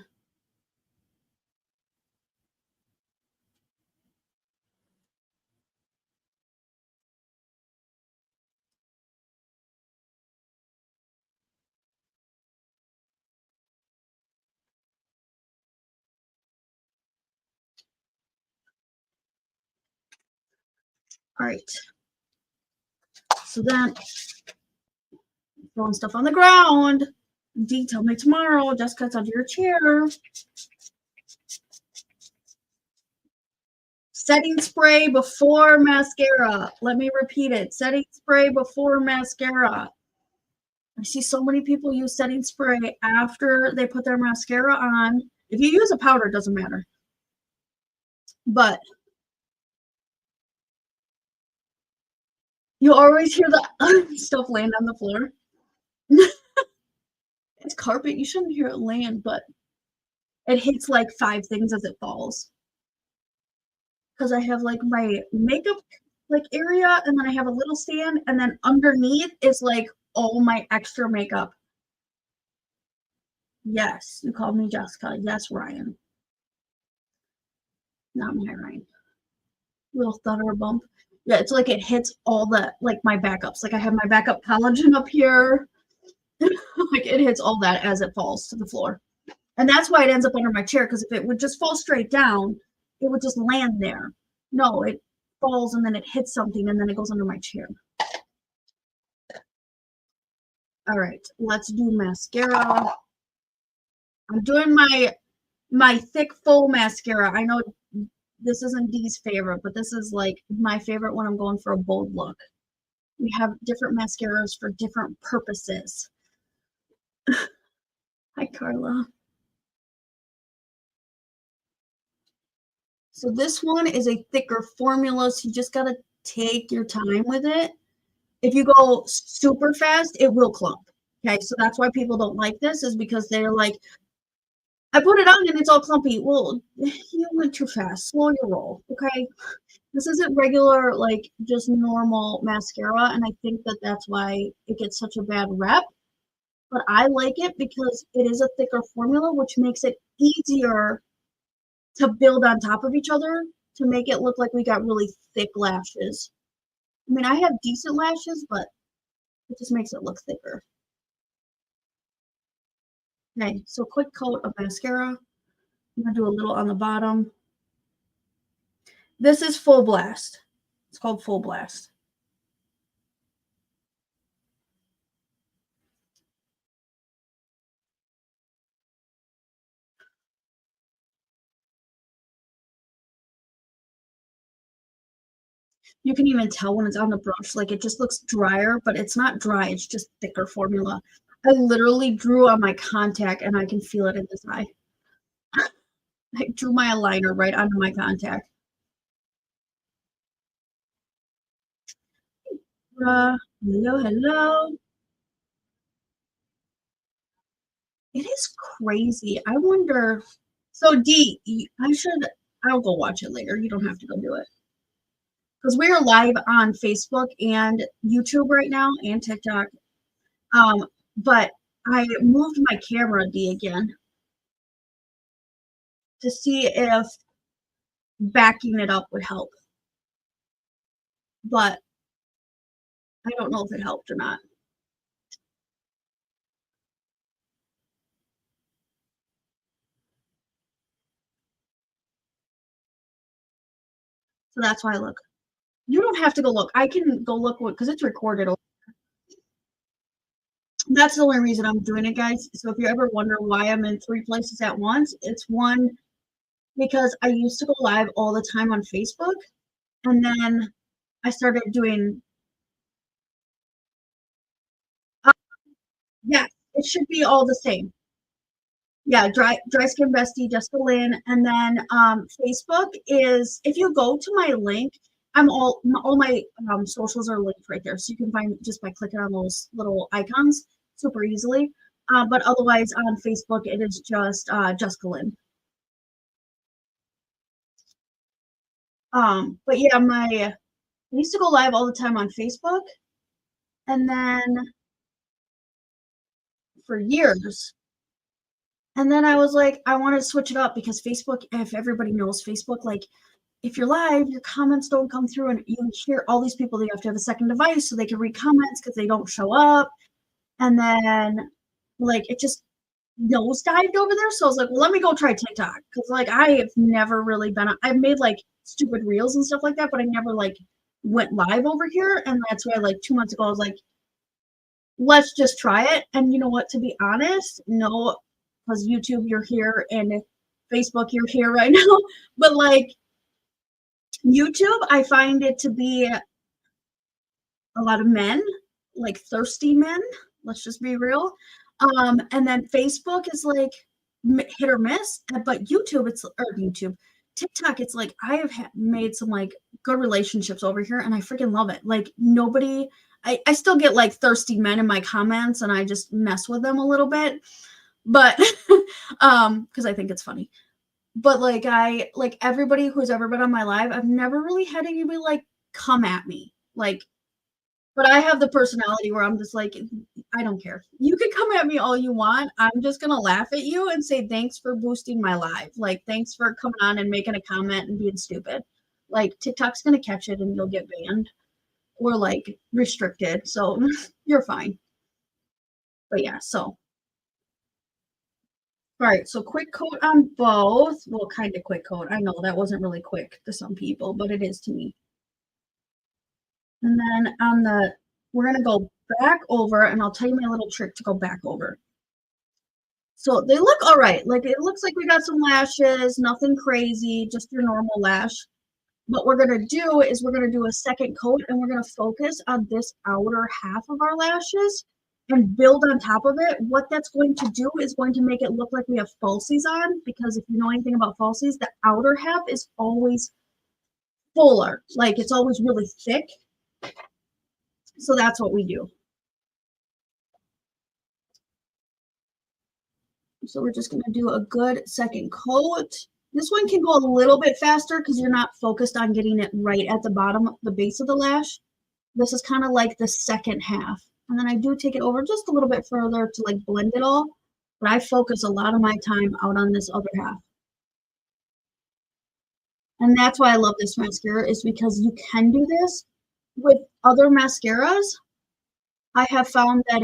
All right. So then throwing stuff on the ground. D, tell me tomorrow. Jessica's under your chair. Setting spray before mascara. Let me repeat it. Setting spray before mascara. I see so many people use setting spray after they put their mascara on. If you use a powder, it doesn't matter. But you always hear the stuff land on the floor. It's carpet. You shouldn't hear it land, but it hits like 5 things as it falls. Because I have like my makeup like area, and then I have a little stand, and then underneath is like all my extra makeup. Yes, you called me Jessica. Yes, Ryan. Not my Ryan. Little thunder bump. Yeah, it's like it hits all the like my backups. Like I have my backup collagen up here. Like it hits all that as it falls to the floor. And that's why it ends up under my chair, because if it would just fall straight down, it would just land there. No, it falls and then it hits something and then it goes under my chair. All right, let's do mascara. I'm doing my thick full mascara. I know this isn't Dee's favorite, but this is like my favorite when I'm going for a bold look. We have different mascaras for different purposes. Hi, Carla. So this one is a thicker formula, so you just gotta take your time with it. If you go super fast, it will clump. Okay, so that's why people don't like this, is because they're like, I put it on and it's all clumpy. Well, you went too fast. Slow your roll. Okay. This isn't regular, like just normal mascara. And I think that that's why it gets such a bad rep. But I like it because it is a thicker formula, which makes it easier to build on top of each other to make it look like we got really thick lashes. I mean, I have decent lashes, but it just makes it look thicker. Okay, so quick coat of mascara. I'm gonna do a little on the bottom. This is Full Blast. It's called Full Blast. You can even tell when it's on the brush, like it just looks drier, but it's not dry, it's just thicker formula. I literally drew on my contact and I can feel it in this eye. I drew my eyeliner right onto my contact. Hello, hello. It is crazy. I wonder. So D, I should. I'll go watch it later. You don't have to go do it because we are live on Facebook and YouTube right now and TikTok. Um, but I moved my camera D again to see if backing it up would help, but I don't know if it helped or not. So that's why I look. You don't have to go look. I can go look what because it's recorded. That's the only reason I'm doing it, guys. So if you ever wonder why I'm in three places at once, it's one because I used to go live all the time on Facebook, and then I started doing. Uh, yeah, it should be all the same. Yeah, dry skin bestie Jessica Lynn, and then Facebook is if you go to my link, I'm all my socials are linked right there, so you can find just by clicking on those little icons super easily. But otherwise on Facebook it is just Jessica Lynn. But yeah, I used to go live all the time on Facebook, and then for years, and then I was like, I want to switch it up because Facebook, if everybody knows Facebook, like if you're live, your comments don't come through, and you hear all these people that you have to have a second device so they can read comments because they don't show up, and then like it just nosedived over there. So I was like, well, let me go try TikTok because like I have never really been. I've made like stupid reels and stuff like that, but I never like went live over here, and that's why like 2 months ago I was like, let's just try it. And you know what? To be honest, no, because YouTube you're here and Facebook you're here right now, but like YouTube, I find it to be a lot of men, like thirsty men. Let's just be real. And then Facebook is like hit or miss, but YouTube, it's or YouTube, TikTok, it's like I have made some like good relationships over here, and I freaking love it. Like nobody, I still get like thirsty men in my comments, and I just mess with them a little bit, but because I think it's funny. But like I like everybody who's ever been on my live, I've never really had anybody like come at me like but I have the personality where I'm just like, I don't care. You can come at me all you want. I'm just gonna laugh at you and say thanks for boosting my live. Like thanks for coming on and making a comment and being stupid. Like TikTok's gonna catch it and you'll get banned or like restricted. So you're fine. But yeah, so all right, so quick coat on both. Well, kind of quick coat. I know that wasn't really quick to some people, but it is to me. And then on we're gonna go back over and I'll tell you my little trick to go back over. So they look all right. Like it looks like we got some lashes, nothing crazy, just your normal lash. What we're gonna do is we're gonna do a second coat and we're gonna focus on this outer half of our lashes and build on top of it. What that's going to do is going to make it look like we have falsies on because if you know anything about falsies, the outer half is always fuller, like it's always really thick. So that's what we do. So we're just going to do a good second coat. This one can go a little bit faster because you're not focused on getting it right at the bottom, the base of the lash. This is kind of like the second half. And then I do take it over just a little bit further to like blend it all. But I focus a lot of my time out on this other half. And that's why I love this mascara is because you can do this with other mascaras. I have found that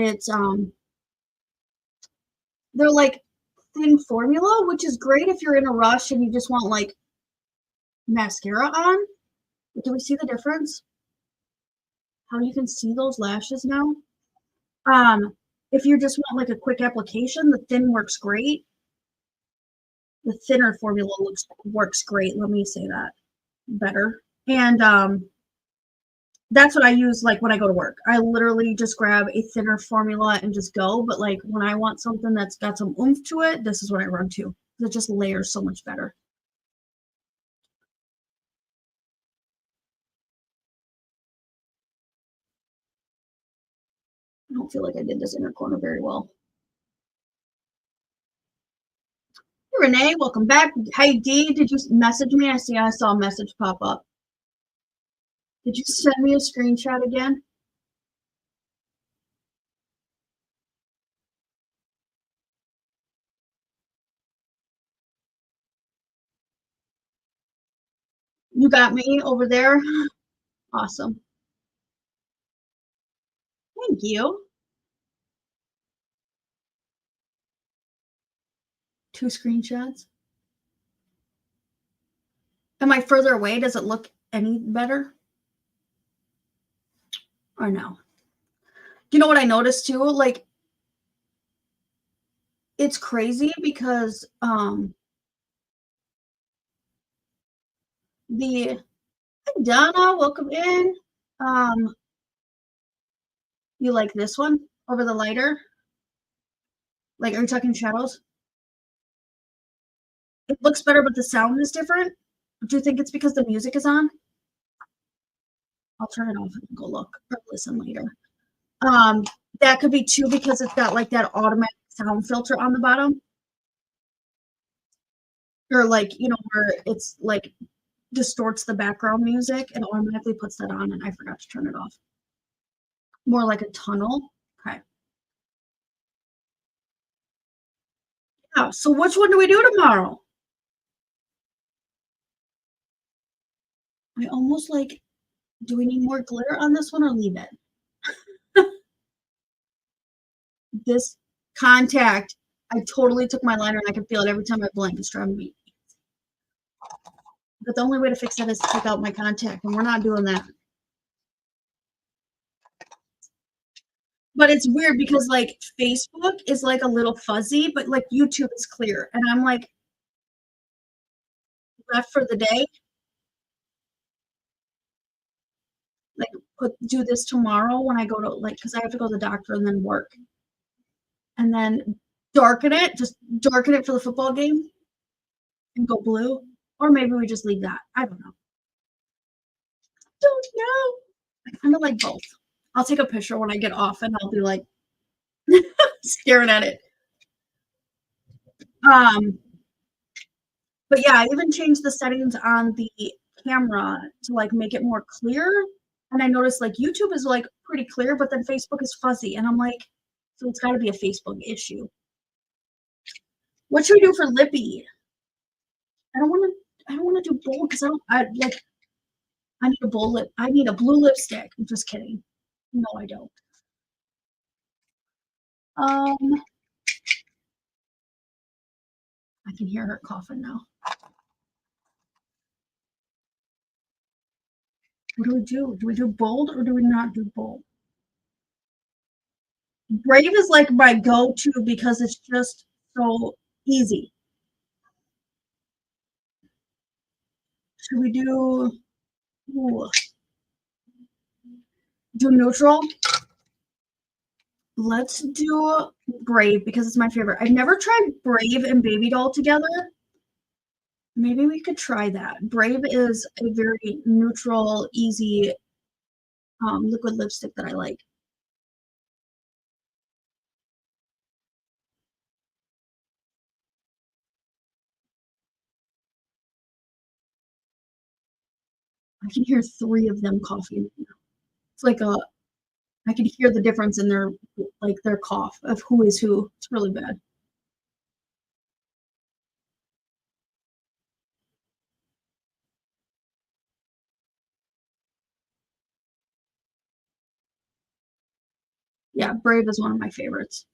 they're like thin formula, which is great if you're in a rush and you just want like mascara on. Do we see the difference? How you can see those lashes now? If you just want like a quick application, the thin works great. The thinner formula works great. Let me say that better. And that's what I use like when I go to work. I literally just grab a thinner formula and just go. But like when I want something that's got some oomph to it, this is what I run to. It just layers so much better. I don't feel like I did this inner corner very well. Hey, Renee, welcome back. Hey, Dee, did you message me? I saw a message pop up. Did you send me a screenshot again? You got me over there? Awesome. Thank you. 2 screenshots. Am I further away? Does it look any better? Or no? You know what I noticed too? Like, it's crazy because the Hi, Donna, welcome in. Um, you like this one over the lighter? Like, are you talking shadows? It looks better, but the sound is different. Do you think it's because the music is on? I'll turn it off and go look or listen later. Um, that could be too because it's got like that automatic sound filter on the bottom. Or like, you know, where it's like distorts the background music and automatically puts that on, and I forgot to turn it off. More like a tunnel. Okay. Yeah, so which one do we do tomorrow? I almost like, do we need more glitter on this one or leave it? This contact, I totally took my liner and I can feel it every time I blink. It's driving me. But the only way to fix that is to take out my contact, and we're not doing that. But it's weird because like Facebook is like a little fuzzy, but like YouTube is clear. And I'm like, left for the day, like do this tomorrow when I go to like, because I have to go to the doctor and then work. And then just darken it for the football game and go blue. Or maybe we just leave that. I don't know. Don't know. I kind of like both. I'll take a picture when I get off and I'll be like staring at it. Um, but yeah, I even changed the settings on the camera to like make it more clear. And I noticed like YouTube is like pretty clear, but then Facebook is fuzzy. And I'm like, so it's got to be a Facebook issue. What should we do for Lippy? I don't want to do bold because I need a bold lip. I need a blue lipstick. I'm just kidding. No, I don't. Um, I can hear her coughing now. What do we do? Do we do bold or do we not do bold? Brave is like my go-to because it's just so easy. Should we do neutral? Let's do Brave because it's my favorite. I've never tried Brave and Baby Doll together. Maybe we could try that. Brave is a very neutral, easy liquid lipstick that I like. I can hear 3 of them coughing. It's like I can hear the difference in their cough of who is who. It's really bad. Yeah, Brave is one of my favorites.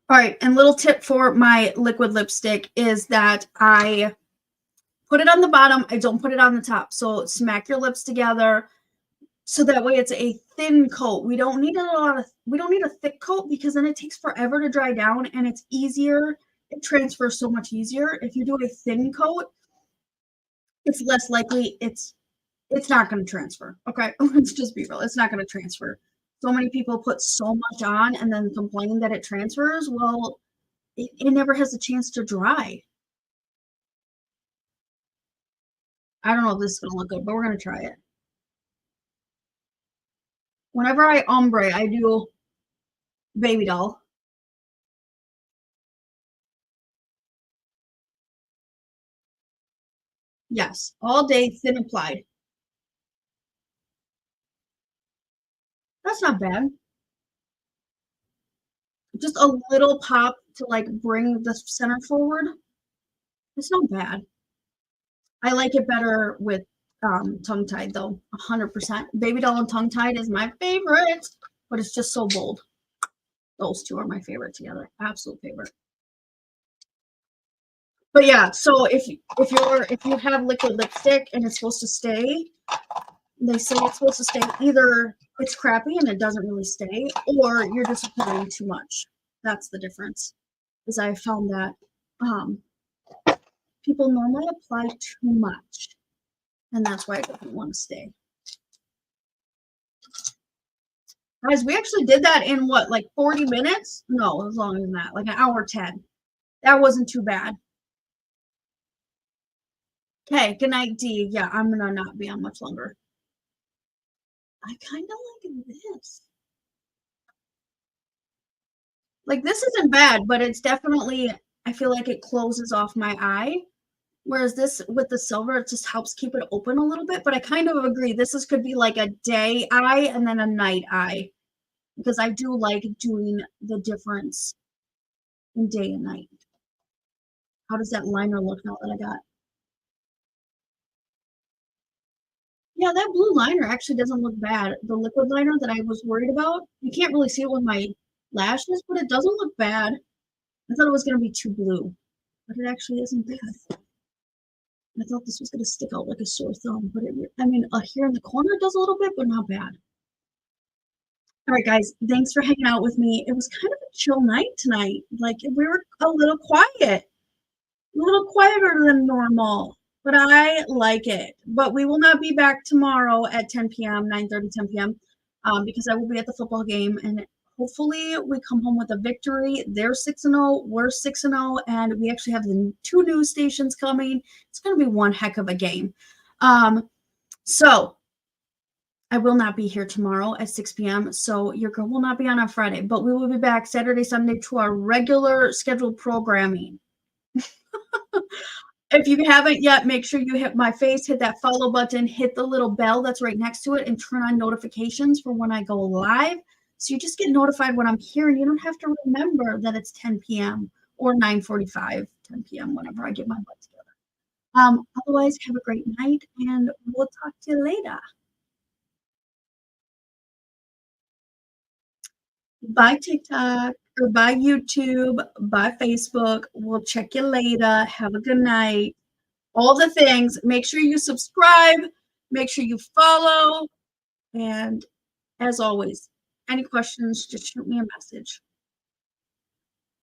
All right, and little tip for my liquid lipstick is that I put it on the bottom. I don't put it on the top. So smack your lips together. So that way it's a thin coat. We don't need a thick coat because then it takes forever to dry down and it's easier. It transfers so much easier. If you do a thin coat, it's less likely it's not going to transfer. Okay. Let's just be real. It's not going to transfer. So many people put so much on and then complain that it transfers. Well, it never has a chance to dry. I don't know if this is gonna look good, but we're gonna try it. Whenever I ombre, I do baby doll. Yes, all day, thin applied. That's not bad. Just a little pop to, like, bring the center forward. It's not bad. I like it better with, tongue-tied, though, 100%. Baby doll and tongue-tied is my favorite, but it's just so bold. Those 2 are my favorite together. Absolute favorite. But, yeah, so if you have liquid lipstick and it's supposed to stay, they say it's supposed to stay either it's crappy and it doesn't really stay, or you're just applying too much. That's the difference. Is I found that um, people normally apply too much, and that's why it doesn't want to stay. Guys, we actually did that in what, like 40 minutes? No, it was longer than that, like an hour 10. That wasn't too bad. Okay, good night, D. Yeah, I'm gonna not be on much longer. I kind of like this. Like, this isn't bad, but it's definitely, I feel like it closes off my eye. Whereas this with the silver, it just helps keep it open a little bit. But I kind of agree. Could be like a day eye and then a night eye, because I do like doing the difference in day and night. How does that liner look now that I got? Yeah, that blue liner actually doesn't look bad. The liquid liner that I was worried about, you can't really see it with my lashes, but it doesn't look bad. I thought it was going to be too blue, but it actually isn't bad. I thought this was going to stick out like a sore thumb, but I mean, here in the corner it does a little bit, but not bad. All right, guys, thanks for hanging out with me. It was kind of a chill night tonight. Like, we were a little quieter than normal, but I like it. But we will not be back tomorrow at 10 p.m., 9:30, 10 p.m., because I will be at the football game, and hopefully we come home with a victory. They're 6-0, we're 6-0, and we actually have the 2 news stations coming. It's going to be one heck of a game. So I will not be here tomorrow at 6 p.m., so your girl will not be on Friday, but we will be back Saturday, Sunday to our regular scheduled programming. If you haven't yet, make sure you hit my face, hit that follow button, hit the little bell that's right next to it, and turn on notifications for when I go live. So you just get notified when I'm here, and you don't have to remember that it's 10 p.m. or 9:45, 10 p.m., whenever I get my butt together. Otherwise, have a great night, and we'll talk to you later. Bye, TikTok, or bye, YouTube, bye, Facebook. We'll check you later. Have a good night. All the things. Make sure you subscribe. Make sure you follow. And as always, any questions, just shoot me a message.